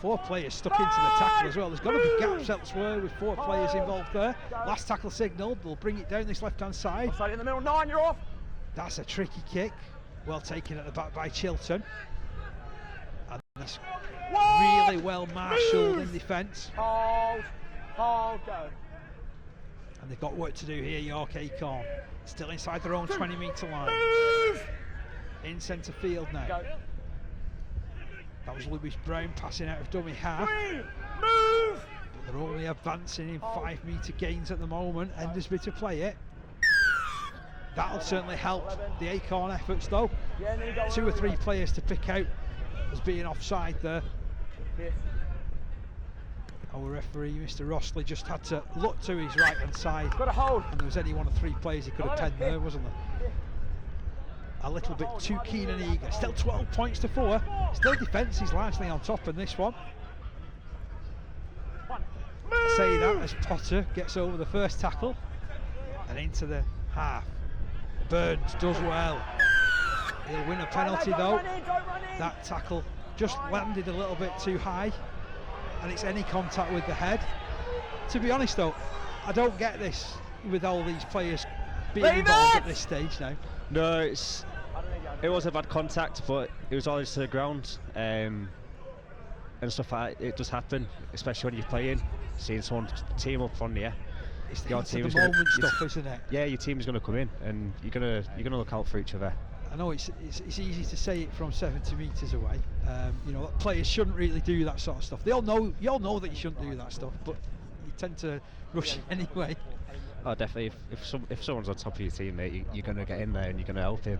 4 players stuck into the tackle as well. There's got to be gaps elsewhere with 4 players involved there. Last tackle signalled. They'll bring it down this left-hand side. Offside in the middle. 9, you're off. That's a tricky kick. Well taken at the back by Chilton. And that's really well marshalled in defence. Hold, go. And they've got work to do here, York Acorn. Still inside their own 20-metre line. In centre field now. Go. That was Lewis Brown passing out of dummy half. Move! But they're only advancing in 5-metre gains at the moment. Endersby to play it. That'll certainly help the Acorn efforts though. 2 or 3 players to pick out as being offside there. Yes. Our referee, Mr. Rossley, just had to look to his right-hand side. Got a hold. And there was any one of 3 players he could have penned there, wasn't there? A little bit too keen and eager. Still 12 points to 4. Still defence is largely on top in this one. I say that as Potter gets over the first tackle and into the half. Burns does well. He'll win a penalty though. That tackle just landed a little bit too high, and it's any contact with the head. To be honest though, I don't get this with all these players being involved at this stage now. No, it was a bad contact, but it was always to the ground, and stuff like that. It does happen, especially when you're playing, seeing someone team up on you. It's Your the team is moment gonna, stuff, isn't it? Yeah, your team is going to come in, and you're gonna look out for each other. I know it's easy to say it from 70 metres away. You know, players shouldn't really do that sort of stuff. You all know that you shouldn't do that stuff, but you tend to rush anyway. Oh, definitely. If someone's on top of your team, mate, you're going to get in there and you're going to help him.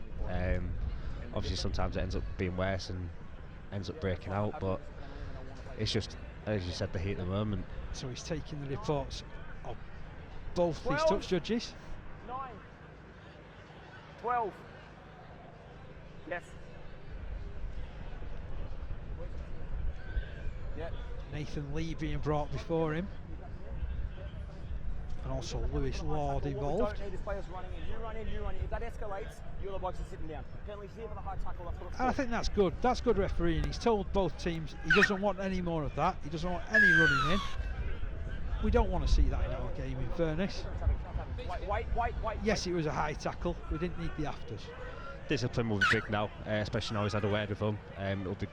Obviously, sometimes it ends up being worse and ends up breaking out, but it's just, as you said, the heat of the moment. So he's taking the reports of both these touch judges. 9. 12. Yes. Yeah. Nathan Lee being brought before him, and also Lewis Lord involved. Don't need this players running in. You run in, you run in. If that escalates, you're the blokes are sitting down. Penalties here for the high tackle. And I think that's good. That's good refereeing. He's told both teams he doesn't want any more of that. He doesn't want any running in. We don't want to see that in our game, in fairness. Wait. Yes, it was a high tackle. We didn't need the afters. Discipline will be big now, especially now he's had a word with them. It'll be,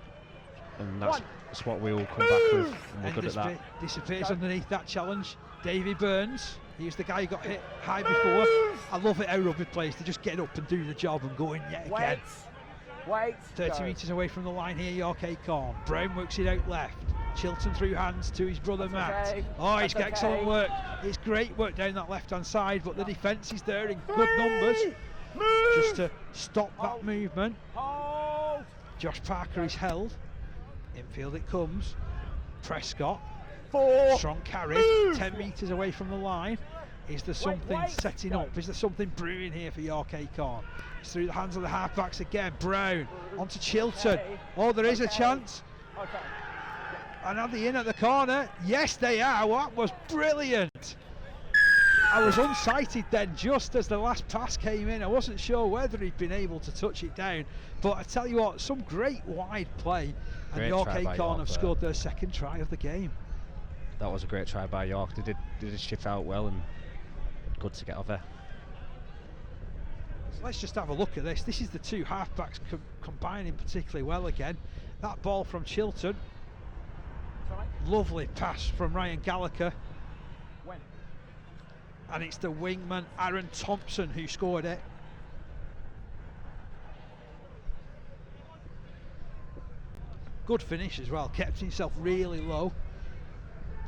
and that's what we will come back with, and we're good at that. Disappears underneath that challenge. Davy Burns, he was the guy who got hit high before. I love it how rugby players, they just get up and do the job and go in yet again. Wait. 30 metres away from the line here, York Acorn. Brown works it out left. Chilton through hands to his brother Matt. Okay. Oh, he's got excellent work. It's great work down that left-hand side, but the defence is there in good numbers. Just to stop that movement. Josh Parker is held. Infield it comes. Prescott. 4. Strong carry. 10 metres away from the line. Is there something setting up? Is there something brewing here for York Acorn? It's through the hands of the halfbacks again. Brown onto Chilton. Oh, there is a chance. Okay. And are they in at the corner? Yes, they are. That was brilliant. I was unsighted then just as the last pass came in. I wasn't sure whether he'd been able to touch it down, but I tell you what, some great wide play, and York Acorn have scored their second try of the game. That was a great try by York. They did shift out well and good to get over. So let's just have a look at this. This is the two halfbacks combining particularly well again. That ball from Chilton. Lovely pass from Ryan Gallagher. And it's the wingman Aaron Thompson who scored it. Good finish as well, kept himself really low,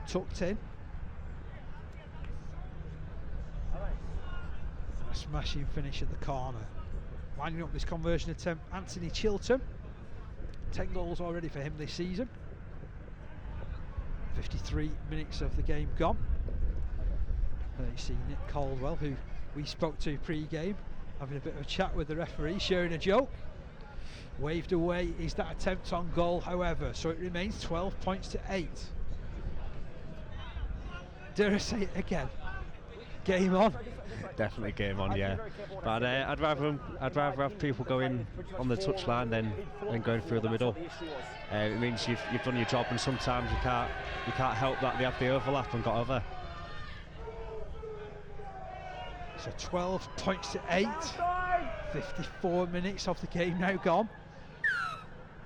tucked in. A smashing finish at the corner. Lining up this conversion attempt, Anthony Chilton. 10 goals already for him this season. 53 minutes of the game gone. You see Nick Caldwell, who we spoke to pre-game, having a bit of a chat with the referee, sharing a joke. Waved away is that attempt on goal, however, so it remains 12 points to 8. Dare I say it again? Game on. Definitely game on, yeah. But I'd rather have people going on the touchline than going through the middle. It means you've done your job, and sometimes you can't help that they have the overlap and got over. So 12 points to 8. 54 minutes of the game now gone.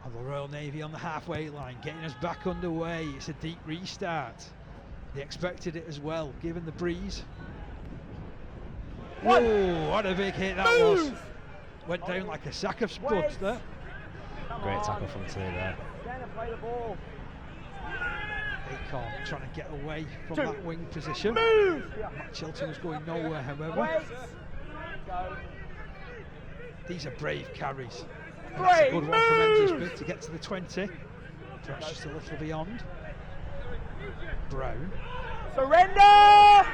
And the Royal Navy on the halfway line, getting us back underway. It's a deep restart. They expected it as well, given the breeze. Whoa, what a big hit that was. Went down like a sack of spuds there. Great tackle from two there. Acorn trying to get away from that wing position. Matt Chilton was going nowhere, however. These are brave carries. And that's a good one from Endersby to get to the 20. Perhaps just a little beyond. Brown. Surrender!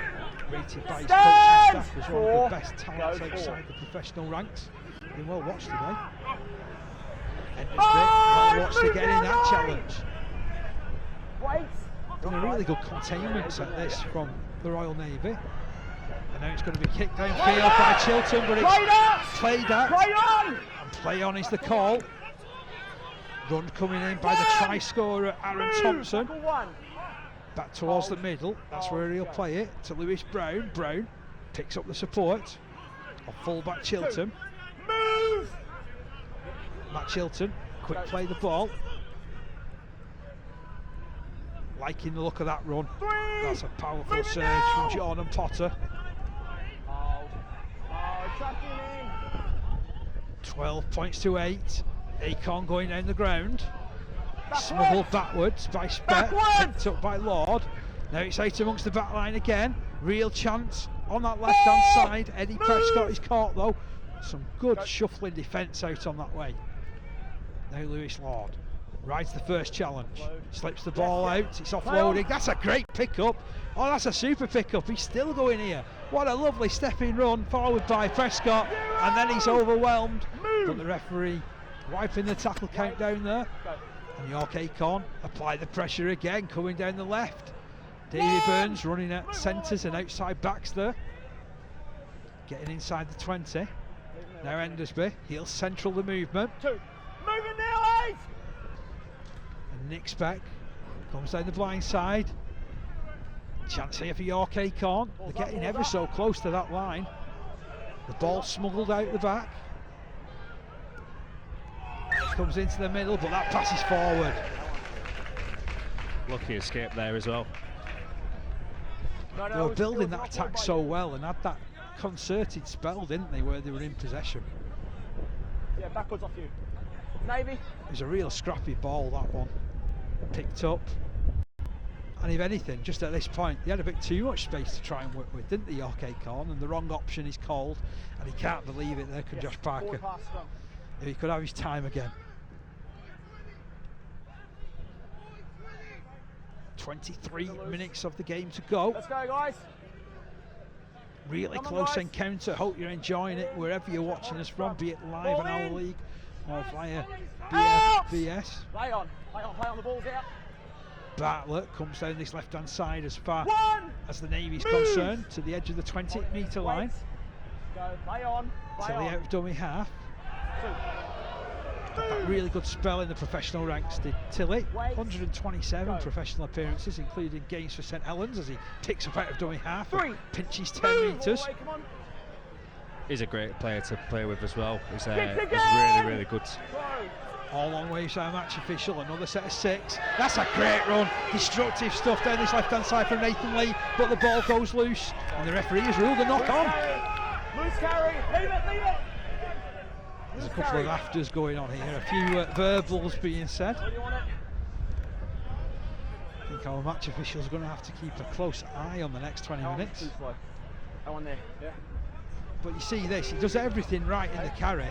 Rated by his coaching staff as one of the best talents outside the professional ranks. Been well watched today. Endersby, well watched again in that challenge. Done a really good containment at this from the Royal Navy. And now it's going to be kicked downfield by Chilton, but it's played out. And play on is the call. Run coming in by the try scorer Aaron Thompson. Back towards the middle, that's where he'll play it to Lewis Brown. Brown picks up the support of fullback Chilton. Matt Chilton, quick play the ball. Liking the look of that run. That's a powerful surge from Jordan Potter. 12 points to 8. Acorn going down the ground. Smuggled backwards by Speck, picked up by Lord. Now it's out amongst the back line again. Real chance on that left hand side. Eddie Prescott is caught though. Some good shuffling defence out on that way. Now Lewis Lord rides the first challenge. Slips the ball out, it's offloading. That's a great pick-up. Oh, that's a super pick-up. He's still going here. What a lovely stepping run forward by Prescott. And then he's overwhelmed. But the referee wiping the tackle count down there. And York Acorn apply the pressure again, coming down the left. Davy Burns running at centres and outside backs there. Getting inside the 20. Now Endersby, he'll central the movement. Moving now, eight. And Nick Speck comes down the blind side. Chance here for York Acorn. They're getting ever so close to that line. The ball smuggled out the back. Comes into the middle, but that passes forward. Lucky escape there as well. They were building that attack so well and had that concerted spell, didn't they, where they were in possession. Yeah, backwards off you. Navy. It was a real scrappy ball, that one. Picked up. And if anything, just at this point, they had a bit too much space to try and work with, didn't they, York Acorn? And the wrong option is called, and he can't believe it there, can Josh Parker. If he could have his time again. 23 minutes of the game to go. Let's go, guys. Really close encounter. Hope you're enjoying it wherever you're watching us from, be it live on our league or via BFBS. Play on the balls out. Bartlett comes down this left-hand side as far One. as the Navy's Move. concerned, to the edge of the 20-metre line. Go, play on. Play Tilly on. out of dummy half. Got that really good spell in the professional ranks, did Tilly. 127 professional appearances, including games for St Helens, as he picks up out of dummy half and pinches 10 metres. Come on. He's a great player to play with as well. He's again! really, really good. Go. All long way side match official, another set of 6. That's a great run. Destructive stuff down this left-hand side from Nathan Lee, but the ball goes loose, and the referee has ruled a knock on. Loose carry. Leave it, leave it. There's a couple of afters going on here, a few verbals being said. Where do you want it? I think our match officials are going to have to keep a close eye on the next 20 minutes. Too slow. That one there. Yeah. But you see this, he does everything right in the carry,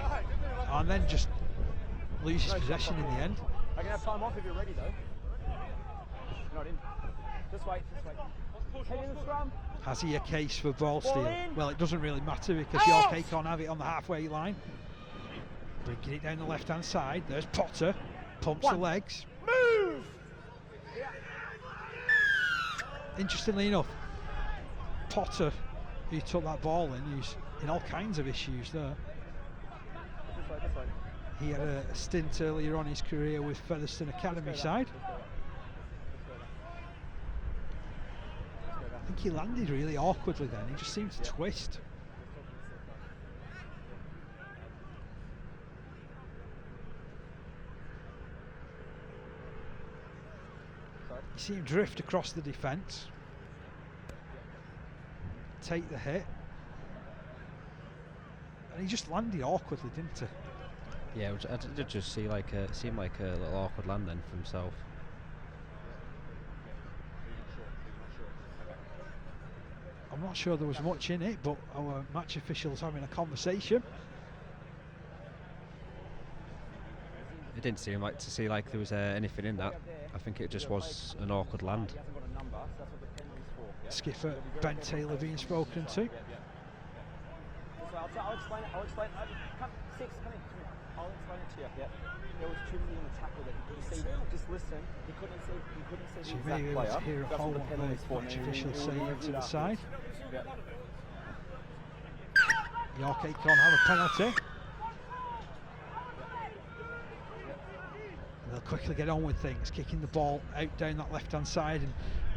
and then just loses possession in the end. I can have time off if you're ready though. You're not in. Just wait, just wait. Head in the scrum. Has he a case for ball steal? in. Well, it doesn't really matter because Out. York Acorn have it on the halfway line. Bringing it down the left-hand side. There's Potter. Pumps the legs. Move! Interestingly enough, Potter, who took that ball in, who's in all kinds of issues there. This way, this way. He had a stint earlier on in his career with Featherstone Academy side. I think he landed really awkwardly then. He just seemed to twist. You see him drift across the defence, take the hit, and he just landed awkwardly, didn't he? Yeah, I did just see like seemed like a little awkward land then for himself. I'm not sure there was much in it, but our match officials having a conversation. It didn't seem like there was anything in that. I think it just was an awkward land. He hasn't got a number, so that's what the penalty's for. Yeah? Skipper Ben Taylor being spoken to. This way, I'll explain it. I'll explain it. Come, Six, come in. I'll explain it to you. Yeah. There was too many in the tackle that you see. Just listen. He couldn't see. So the you may exact be able player. to hear a That's whole what lot the of penalty's for. match and officials he'll saying review to the that. side. Yeah. York Acorn have a penalty. And they'll quickly get on with things, kicking the ball out down that left-hand side and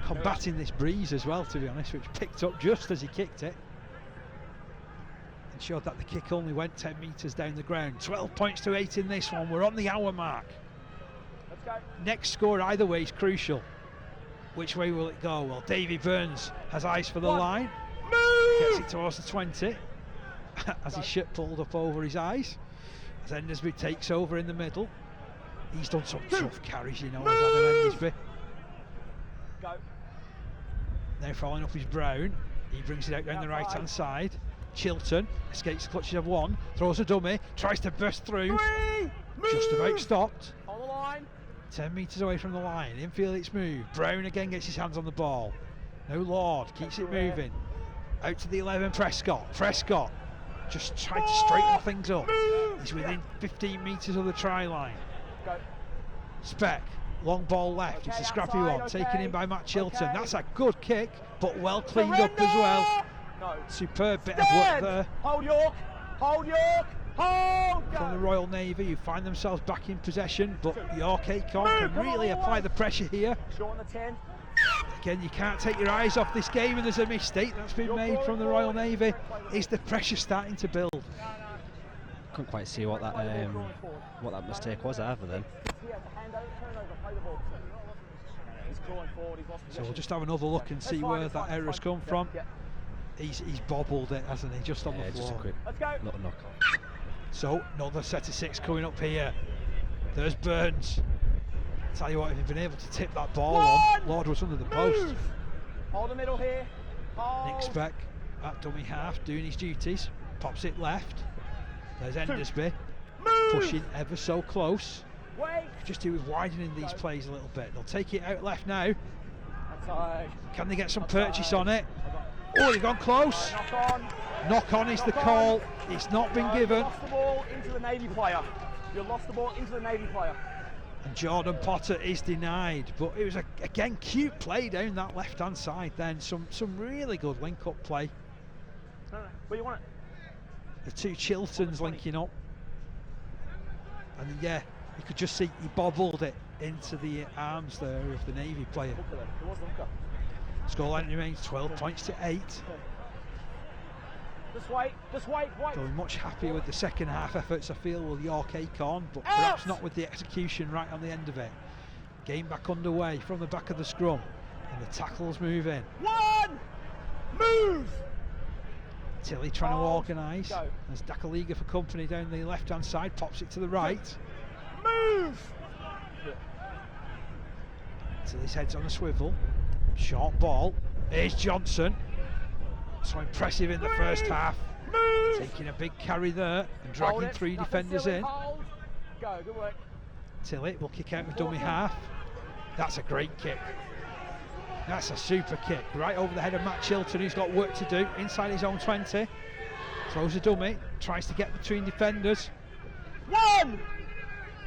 combating this breeze as well, to be honest, which picked up just as he kicked it. Showed that the kick only went 10 metres down the ground. 12 points to 8 in this one. We're on the hour mark. Let's go. Next score either way is crucial. Which way will it go? Well, Davy Burns has eyes for the line. Gets it towards the 20 as his shirt pulled up over his eyes. As Endersby takes over in the middle. He's done some tough carries, you know, as Adam Endersby. Go. Now following up his Brown. He brings it out down the right-hand side. Chilton escapes the clutches of one, throws a dummy, tries to burst through, just about stopped. On the line. 10 metres away from the line, infield it's moved. Brown again gets his hands on the ball. No Lord, keeps it moving. Out to the 11, Prescott. Prescott just tried to straighten things up. He's within 15 metres of the try line. Go. Speck, long ball left, it's a scrappy one, taken in by Matt Chilton. That's a good kick, but well cleaned up as well. No. Superb bit of work there. Hold York. Hold York. Hold. From the Royal Navy, who find themselves back in possession, but York Acorn can really apply the pressure here. Short on the 10. Again, you can't take your eyes off this game, and there's a mistake that's been made from the Royal Navy. Is the pressure starting to build? Couldn't quite see what that mistake was either then. So we'll just have another look and see where that error's come from. He's bobbled it, hasn't he, just on the Just a floor. quick little knock. So another set of 6 coming up here. There's Burns. Tell you what, if he'd been able to tip that ball on, Lord was under the post. Hold the middle here. Nick Speck at dummy half, doing his duties. Pops it left. There's Endersby, pushing ever so close. Just do with widening these plays a little bit. They'll take it out left now. Can they get some purchase on it? Oh, they've gone close. Knock on. Knock on is the call. It's not been given. You lost the ball into the Navy player. You lost the ball into the Navy player. And Jordan Potter is denied, but it was again cute play down that left hand side. Then some really good link up play. No, where you want it? The two Chilterns linking up, and yeah, you could just see he bobbled it into the arms there of the Navy player. Scoreline remains 12 points to 8. Just wait. Going much happier with the second half efforts, I feel, with York Acorn, but perhaps not with the execution right on the end of it. Game back underway from the back of the scrum, and the tackles move in. One! Move! Tilly trying to organise, as Dakaliga for company down the left hand side, pops it to the right. Move! Tilly's head's on a swivel. Short ball. Here's Johnson. So impressive in the first half. Move! Taking a big carry there and dragging 3 defenders in. Hold. Go, good work. Tilly will kick out with dummy half. That's a great kick. That's a super kick. Right over the head of Matt Chilton, who's got work to do inside his own 20. Throws a dummy, tries to get between defenders. One!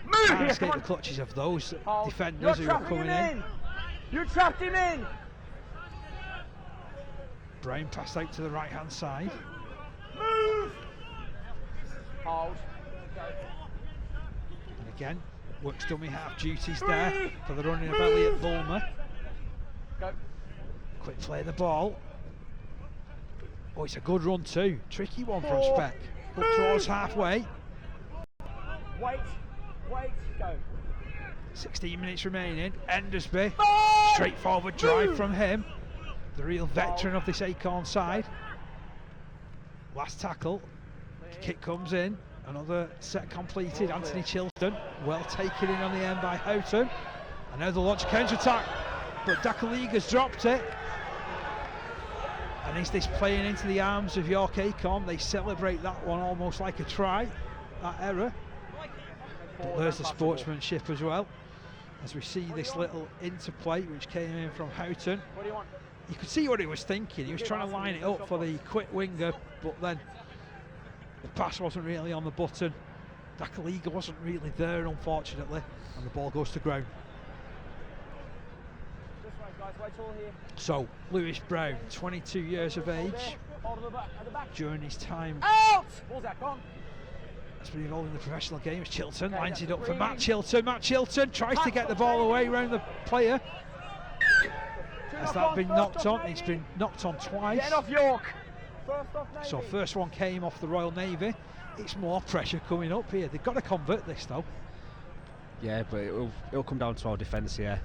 Move! Can't escape the clutches of those defenders who are coming in. You trapped him in! Brown passed out to the right hand side. Move! Hold. And again, works dummy half duties there for the running of Elliot Bulmer. Go. Quick play of the ball. Oh, it's a good run too. Tricky one from Speck. Up towards halfway. Wait, go. 16 minutes remaining. Endersby. Straightforward drive from him. The real veteran of this Acorn side. Last tackle. Kick comes in. Another set completed. Anthony Chilton. Well taken in on the end by Houghton. And now the launch counter-attack. But Dakaliga's dropped it. And is this playing into the arms of York Acorn? They celebrate that one almost like a try. That error. But there's the sportsmanship as well. As we see this little interplay which came in from Houghton. What do you want? You could see what he was thinking. He was trying to line it up for the quick winger, but then the pass wasn't really on the button. Dakaliga wasn't really there, unfortunately, and the ball goes to ground. This way, guys. Wait till here. So, Lewis Brown, 22 years of age, Hold at the back. during his time Out! Ball's out, come on. has been involved in the professional game. Chilton lines it up for Matt Chilton. Matt Chilton tries to get the ball away around the player. Has that been knocked on? It's been knocked on twice. Get off York. First off Navy. So first one came off the Royal Navy. It's more pressure coming up here. They've got to convert this though. Yeah, but it'll come down to our defence here.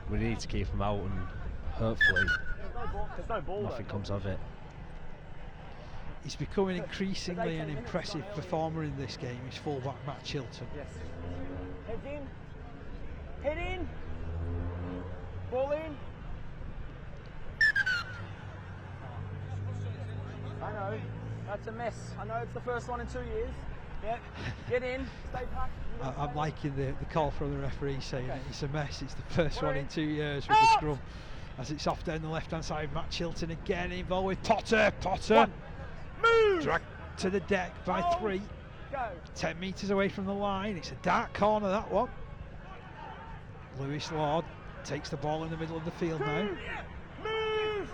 We need to keep them out, and hopefully There's no ball nothing comes of it. He's becoming increasingly an impressive performer in this game. He's fullback Matt Chilton. Yes. Head in. Head in. Ball in. I know. That's a mess. I know it's the first one in 2 years. Yep. Get in. Stay packed. I'm liking the call from the referee saying it's a mess. It's the first one in 2 years with the scrum. As it's off down the left hand side, Matt Chilton again involved with Potter. Potter. Move. Dragged to the deck by 3. Go. 10 metres away from the line. It's a dark corner, that one. Lewis Lord takes the ball in the middle of the field now. Move.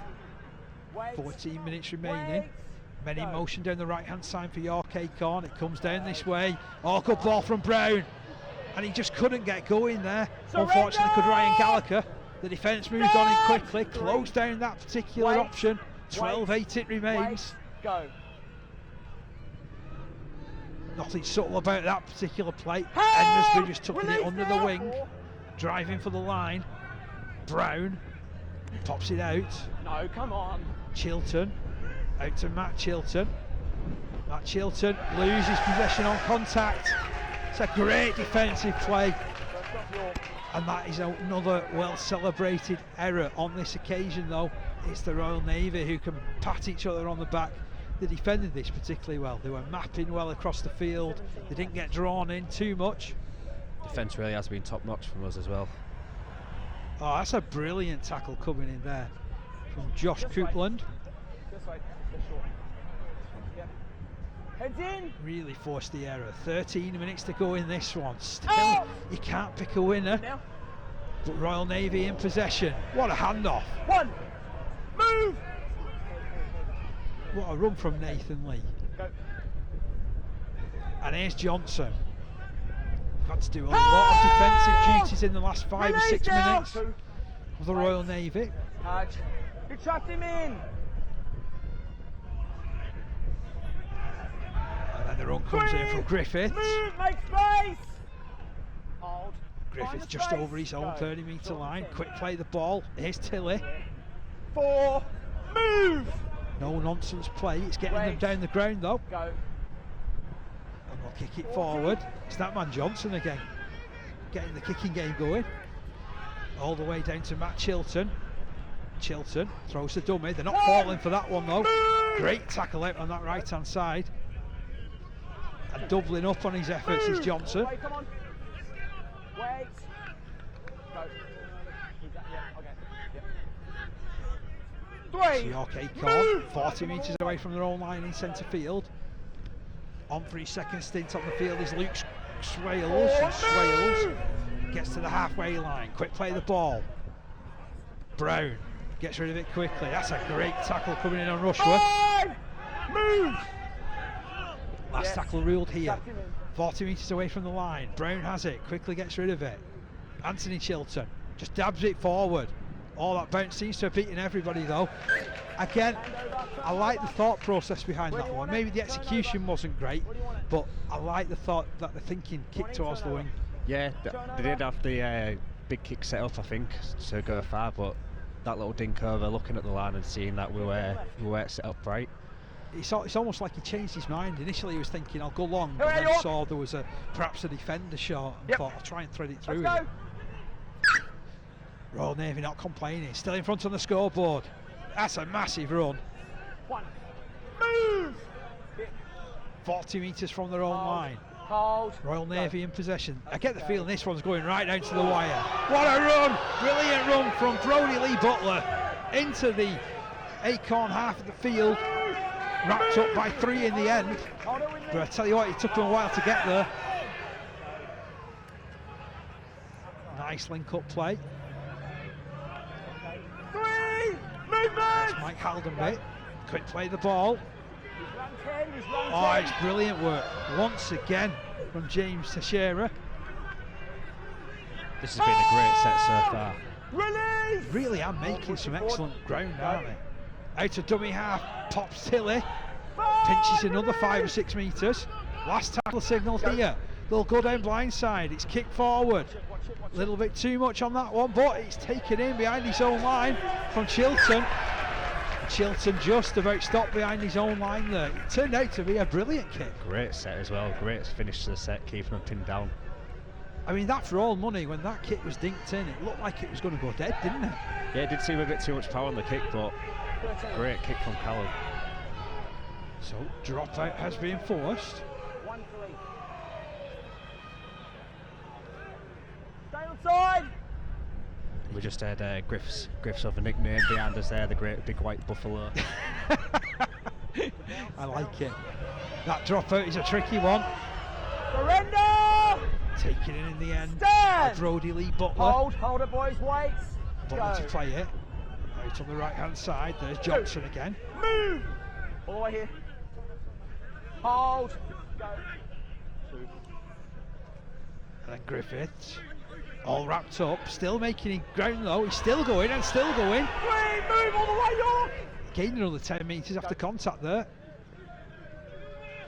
Wait. 14 minutes remaining. Wait. Men in Go. motion down the right hand side for York Acorn. It comes down this way. Oh, good ball from Brown. And he just couldn't get going there. Surrender! Unfortunately, could Ryan Gallagher. The defence moved on in quickly, closed down that particular Wait. option. 12-8 it remains. Wait. Go. Nothing subtle about that particular play. Help! Endersby just tucking it Release under the the wing. apple. Driving for the line. Brown pops it out. No, come on. Chilton out to Matt Chilton. Matt Chilton loses possession on contact. It's a great defensive play, First off York. and that is another well celebrated error on this occasion though. It's the Royal Navy who can pat each other on the back. They defended this particularly well. They were mapping well across the field. They didn't get drawn in too much. Defence really has been top notch from us as well. Oh, that's a brilliant tackle coming in there from Josh This way. Coupland. This way. This short. Yep. Heads in. Really forced the error. 13 minutes to go in this one. Still, Oh! you can't pick a winner. Now. But Royal Navy in possession. What a handoff. 1. Move. What a run from Nathan Lee. Go. And here's Johnson. They've had to do a lot of defensive duties in the last 5 or 6 minutes of the Royal Navy. Touch. You trapped him in. And then the run comes in from Griffiths. Move. Make space. Hold. Find Griffiths the just space. over his own Go. 30-metre line. Quick play the ball. Here's Tilly. 4. Move. No nonsense play. It's getting them down the ground though. Go. And we'll kick it forward. It's that man Johnson again. Getting the kicking game going. All the way down to Matt Chilton. Chilton throws the dummy. They're not falling for that one though. Great tackle out on that right hand side. And doubling up on his efforts is Johnson. Wait, come on. Wait. Go. Yeah, okay. Yeah. 3. York Acorn, 40 metres away from their own line in centre field. On for his second stint on the field is Luke Swales. And Swales gets to the halfway line. Quick play the ball. Brown gets rid of it quickly. That's a great tackle coming in on Rushworth. 5. Move. Last tackle ruled here. Trapped him in. 40 metres away from the line. Brown has it, quickly gets rid of it. Anthony Chilton just dabs it forward. Oh, that bounce seems to have beaten everybody though. Again, I like the thought process behind that one. Maybe the execution wasn't great, but I like the thought that the thinking kicked towards the wing. Yeah, they did have the big kick set up, I think, to go far, but that little dink over, looking at the line and seeing that we weren't set up right. It's almost like he changed his mind. Initially he was thinking I'll go long, but Hey, then York. saw there was perhaps a defender shot and Yep. thought I'll try and thread it through Let's here. go. Royal Navy not complaining, still in front on the scoreboard. That's a massive run. 1. Move. 40 metres from their own line. Hold. Royal Navy in possession. I get the feeling this one's going right down to the wire. What a run! Brilliant run from Brodie Lee Butler into the Acorn half of the field. Wrapped up by 3 in the end. Hold it with me. But I tell you what, it took them a while to get there. Nice link-up play. 3. Movement. Mike Haldenbit. Quick play the ball. He's run 10. He's run 10. Oh, it's brilliant work. Once again from James Teixeira. This has been a great set so far. Release. Really are making some excellent ground, aren't they? Out of dummy half, pops Tilly. Pinches another 5 or 6 metres. Last tackle signal here. They'll go down blindside. It's kicked forward. A little bit too much on that one, but it's taken in behind his own line from Chilton. Chilton just about stopped behind his own line there. It turned out to be a brilliant kick. Great set as well, great finish to the set, keeping them pinned down. I mean, that for all money, when that kick was dinked in, it looked like it was going to go dead, didn't it? Yeah, it did seem a bit too much power on the kick, but great kick from Callum. So, dropout has been forced. 1 3. Stay on side. We just had Griff's other nickname behind us there, the great big white buffalo. I like it. That dropout is a tricky one. Surrender. Taken in the end by Stand. Brodie Lee Butler. Hold it, boys. Wait. Butler to Go. play it. Out on the right hand side, there's Johnson again. Move. All the way here. Hold. Go. 2. And then Griffiths. All wrapped up, still making ground though. He's still going and still going. 3. Move all the way, York. Gained another 10 metres after contact there.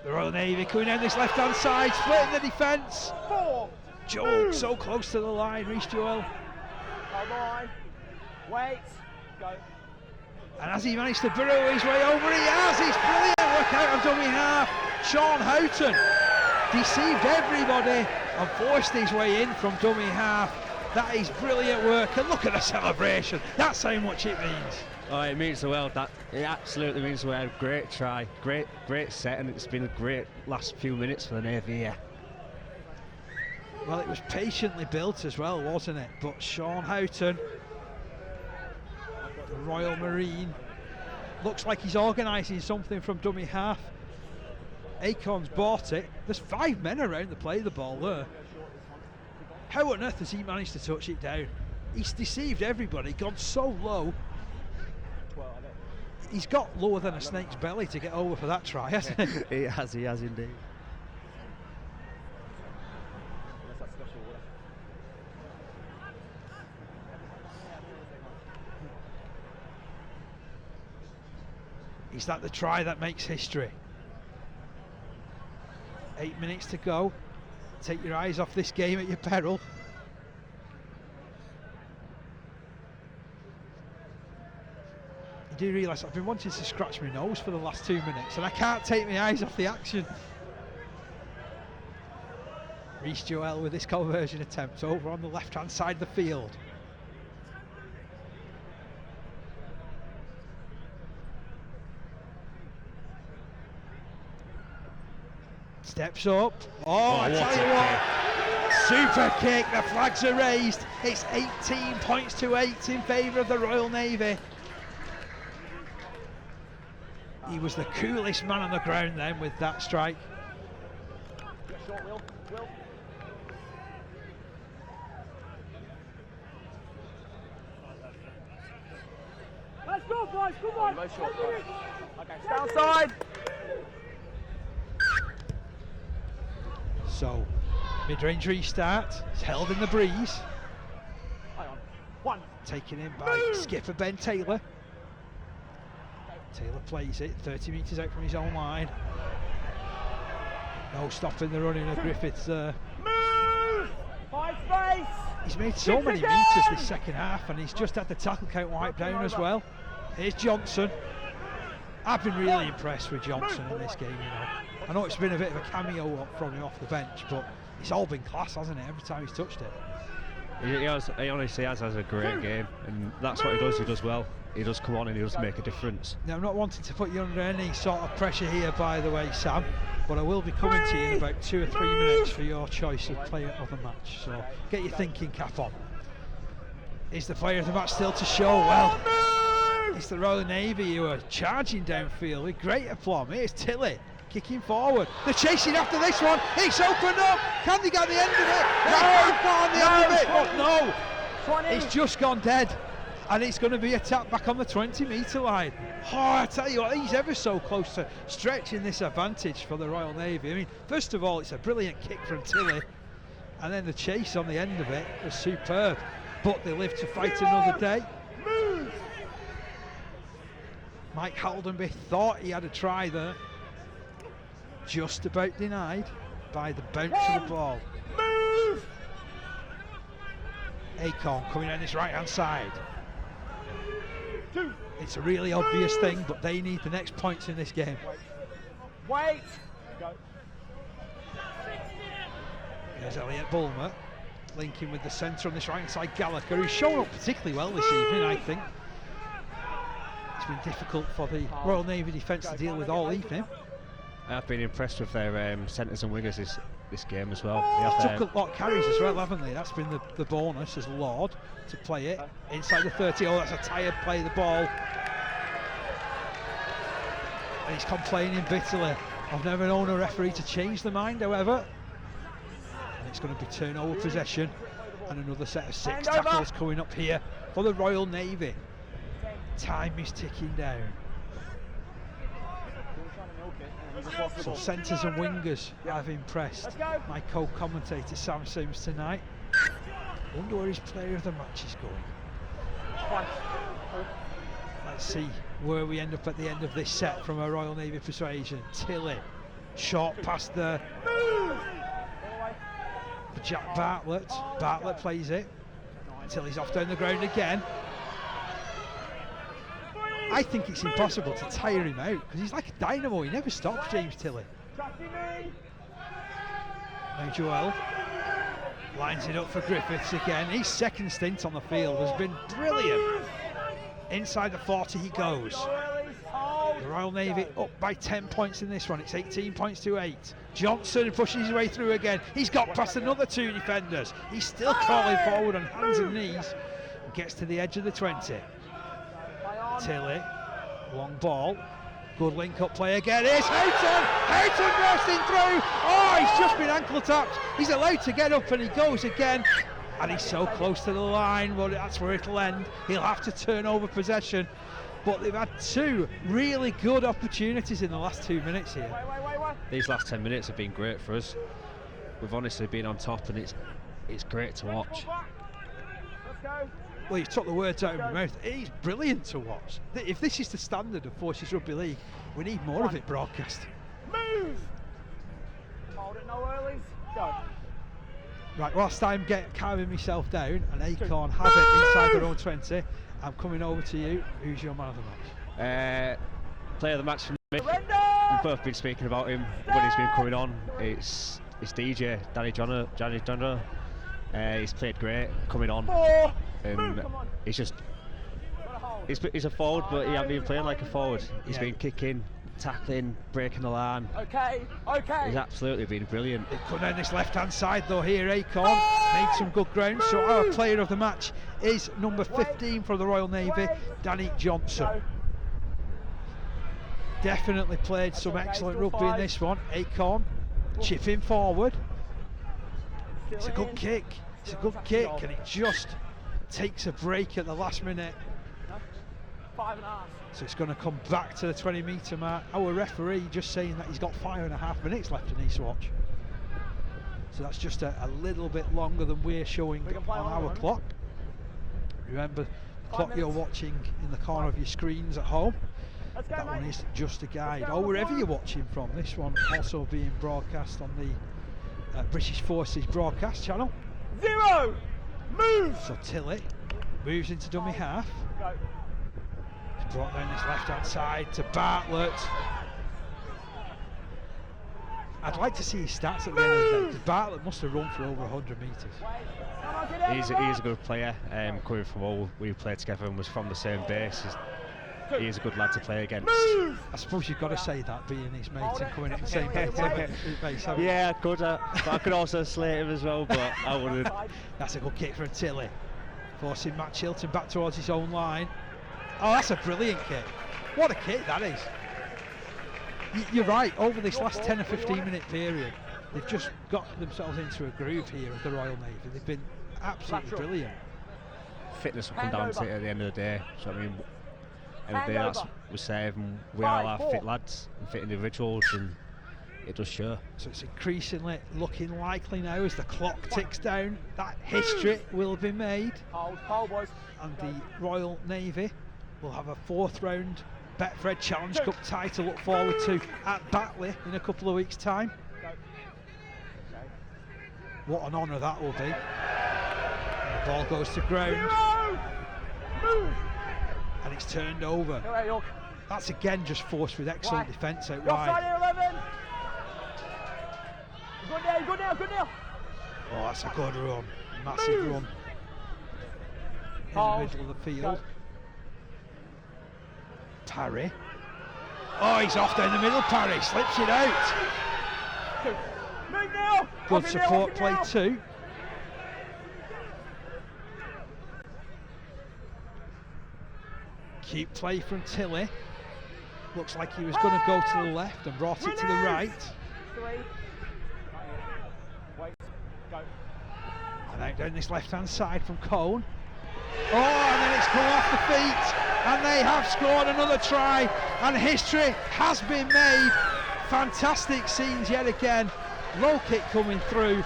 The Royal Navy coming down this left hand side, splitting the defence. 4. Joe so close to the line, Reece Joel. Hold the line. Wait. Go. And has he managed to burrow his way over? He has. It's brilliant work out of dummy half. Sean Houghton deceived everybody and forced his way in from dummy half. That is brilliant work. And look at the celebration. That's how much it means. Oh, it means the world. That it absolutely means the world. Great try, great set, and it's been a great last few minutes for the Navy here. Well, it was patiently built as well, wasn't it? But Sean Houghton, the Royal Marine, looks like he's organising something from dummy half. Acorn's bought it. There's 5 men around to play the ball there. How on earth has he managed to touch it down? He's deceived everybody, gone so low. He's got lower than a snake's belly to get over for that try, hasn't he? He has indeed. Is that the try that makes history? 8 minutes to go. Take your eyes off this game at your peril. You do realise I've been wanting to scratch my nose for the last 2 minutes and I can't take my eyes off the action. Reece Joel with this conversion attempt over on the left hand side of the field. Steps up. Oh, I tell you what, super kick. The flags are raised. It's 18 points to 8 in favour of the Royal Navy. He was the coolest man on the ground then with that strike. Let's go, boys. Come on. Okay, downside. So, mid-range restart. It's held in the breeze. Hang on. 1. Taken in by skipper Ben Taylor. Taylor plays it 30 metres out from his own line. No stopping the running of Griffiths there. Move! Find space! He's made so many meters this second half and he's just had the tackle count wiped down as well. Here's Johnson. I've been really impressed with Johnson in this game, you know. I know it's been a bit of a cameo from him off the bench, but it's all been class, hasn't it, every time he's touched it. He honestly has a great game, and that's what he does. He does well. He does come on and he does make a difference. Now, I'm not wanting to put you under any sort of pressure here, by the way, Sam, but I will be coming to you in about 2 or 3 minutes for your choice of player of the match. So get your thinking cap on. Is the player of the match still to show? Well, it's the Royal Navy who are charging downfield with great aplomb. Here's Tilly kicking forward. They're chasing after this one. It's opened up. Can they get the end of it? They've got on the end of it, but no. It's just gone dead. And it's going to be a tap back on the 20-metre line. Oh, I tell you what, he's ever so close to stretching this advantage for the Royal Navy. I mean, first of all, it's a brilliant kick from Tilly, and then the chase on the end of it was superb. But they live to fight another day. Mike Haldenby thought he had a try there. Just about denied by the bounce of the ball. Acorn coming on this right-hand side. It's a really obvious thing, but they need the next points in this game. Wait! Go. There's Elliot Bulmer linking with the centre on this right-hand side. Gallagher, who's shown up particularly well this evening, I think. It's been difficult for the Royal Navy defence to deal with all evening. I've been impressed with their centres and wingers this game as well. They took a lot of carries as well, haven't they? That's been the bonus as Lord to play it inside the 30. Oh, that's a tired play, the ball. And he's complaining bitterly. I've never known a referee to change the mind, however. And it's going to be turnover possession. And another set of 6 tackles coming up here for the Royal Navy. Time is ticking down. So centres and wingers have impressed my co-commentator Sam Sims tonight. Wonder where his player of the match is going. Let's see where we end up at the end of this set from a Royal Navy persuasion. Tilly, short pass there. Jack Bartlett. Bartlett plays it. Tilly's off down the ground again. I think it's impossible to tire him out because he's like a dynamo. He never stops, James Tilly. Now Joel lines it up for Griffiths again. His second stint on the field has been brilliant. Inside the 40 he goes. The Royal Navy up by 10 points in this one. It's 18 points to 8. Johnson pushes his way through again. He's got past another 2 defenders. He's still crawling forward on hands and knees. Gets to the edge of the 20. Tilly, long ball, Good link-up play again. Here's Houghton! Houghton bursting through! Oh, he's just been ankle tapped. He's allowed to get up and he goes again. And he's so close to the line, but that's where it'll end. He'll have to turn over possession. But they've had two really good opportunities in the last 2 minutes here. These last 10 minutes have been great for us. We've honestly been on top, and it's great to watch. Let's go. Well, you took the words out of my mouth. He's brilliant to watch. If this is the standard of Forces Rugby League, we need more of it broadcast. Move! Hold it, no earlies. Go. Right, whilst I'm calming myself down and Acorn have it inside their own 20, I'm coming over to you. Who's your man of the match? Player of the match for me. Surrender! We've both been speaking about him when he's been coming on. It's DJ, Danny Johnner. He's played great coming on. And he's just he's a forward, but he hasn't been playing like a forward. He's been kicking, tackling, breaking the line. Okay. He's absolutely been brilliant. They've come down this left-hand side though here, Acorn made some good ground. So our player of the match is number 15 for the Royal Navy, Danny Johnson. Definitely played some excellent rugby in this one. Acorn chipping forward. It's a good kick. It's a good kick, and it just takes a break at the last minute. 5.5. So it's going to come back to the 20-metre mark. Our referee just saying that he's got 5.5 minutes left in his watch. So that's just a little bit longer than we're showing on our clock. Remember, the clock you're watching in the corner of your screens at home. That one is just a guide. Or wherever you're watching from. This one also being broadcast on the British Forces broadcast channel. 0! Move! So Tilley moves into dummy half. Go. He's brought down this left-hand side to Bartlett. I'd like to see his stats at the end of the day, because Bartlett must have run for over 100 metres. He's a good player, coming from all we played together and was from the same base. He's a good lad to play against. I suppose you've got to say that, being his mate and coming at the same base. Yeah, I could. But I could also slate him as well, but I wouldn't. That's a good kick from Tilley, forcing Matt Chilton back towards his own line. Oh, that's a brilliant kick. What a kick that is. You're right, over this last 10 or 15 minute period, they've just got themselves into a groove here at the Royal Navy. They've been absolutely brilliant. Fitness will come down to it at the end of the day. So I mean, end of the day, that's we're saving. We all are fit lads and fit individuals, and it does show. So it's increasingly looking likely now as the clock ticks down that history will be made, and the Royal Navy will have a 4th round Betfred Challenge Cup tie to look forward to at Batley in a couple of weeks' time. What an honour that will be. And the ball goes to ground. And it's turned over. That's again just forced with excellent defence out wide. Good now. Oh, that's a good run. Massive run. In the middle of the field. Parry. Oh, he's off down the middle, Parry. Slips it out. Good support play too. Cute play from Tilley. Looks like he was going to go to the left and brought it to the right. And out down this left-hand side from Cone. Oh, and then it's come off the feet. And they have scored another try. And history has been made. Fantastic scenes yet again. Low kick coming through.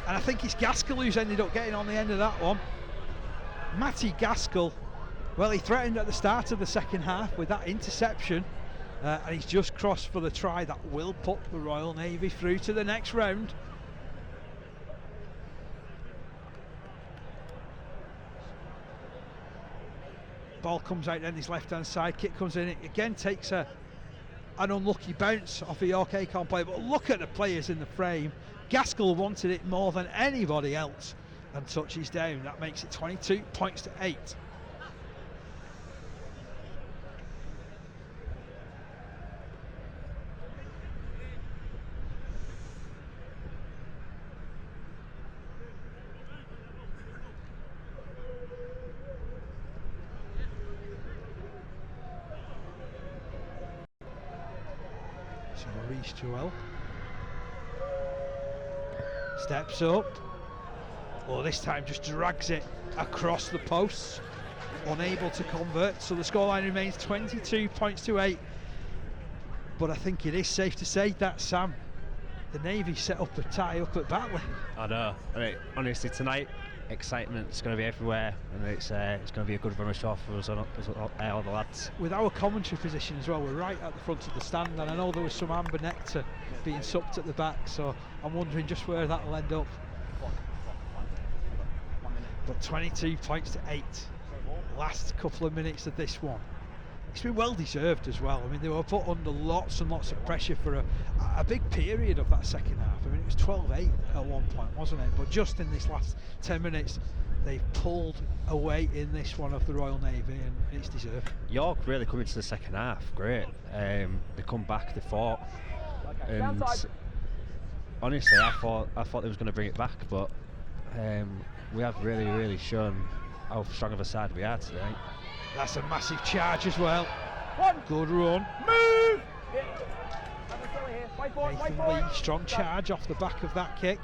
And I think it's Gaskell who's ended up getting on the end of that one. Matty Gaskell, well, he threatened at the start of the second half with that interception, and he's just crossed for the try that will put the Royal Navy through to the next round. Ball comes out down his left-hand side, kick comes in, it again takes an unlucky bounce off a York Acorn player, but look at the players in the frame. Gaskell wanted it more than anybody else and touches down. That makes it 22 points to 8. So Maurice Joel steps up. Oh, this time just drags it across the posts, unable to convert. So the scoreline remains 22 points to 8. But I think it is safe to say that, Sam, the Navy set up a tie up at Batley. I know. I mean, honestly, tonight, excitement's going to be everywhere, and it's going to be a good run show for us, all the lads. With our commentary position as well, we're right at the front of the stand, and I know there was some amber nectar being sucked at the back, so I'm wondering just where that'll end up. But 22 points to 8. Last couple of minutes of this one. It's been well deserved as well. I mean, they were put under lots and lots of pressure for a big period of that second half. I mean, it was 12-8 at one point, wasn't it? But just in this last 10 minutes, they've pulled away in this one of the Royal Navy, and it's deserved. York really come into the second half, great. They come back, they fought, and honestly, I thought they was going to bring it back, but we have really shown how strong of a side we are today. That's a massive charge as well. Good run. Move! Nathan Lee, strong charge off the back of that kick.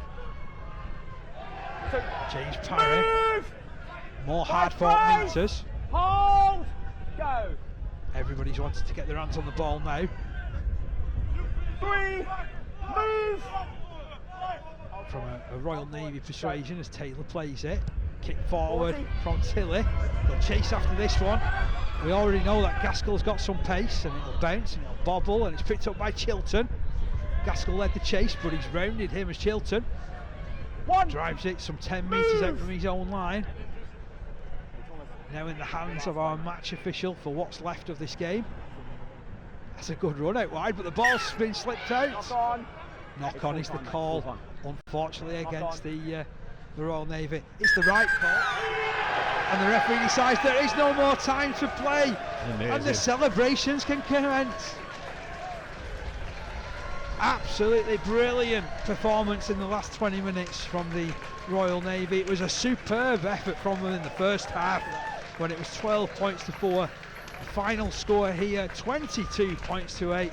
James Parry. Move! More hard-fought meters. Hold! Go! Everybody's wanted to get their hands on the ball now. 3! Move! From a Royal Navy persuasion as Taylor plays it. Kick forward from Tilly. They'll chase after this one. We already know that Gaskell's got some pace, and it'll bounce and it'll bobble, and it's picked up by Chilton. Gaskell led the chase, but he's rounded him as Chilton drives it some 10 metres out from his own line. Now in the hands of our match official for what's left of this game. That's a good run out wide, but the ball's been slipped out. Knock on is the call, unfortunately, against the Royal Navy. It's the right call, and the referee decides there is no more time to play. Amazing. And the celebrations can commence. Absolutely brilliant performance in the last 20 minutes from the Royal Navy. It was a superb effort from them in the first half when it was 12 points to 4. The final score here, 22 points to 8.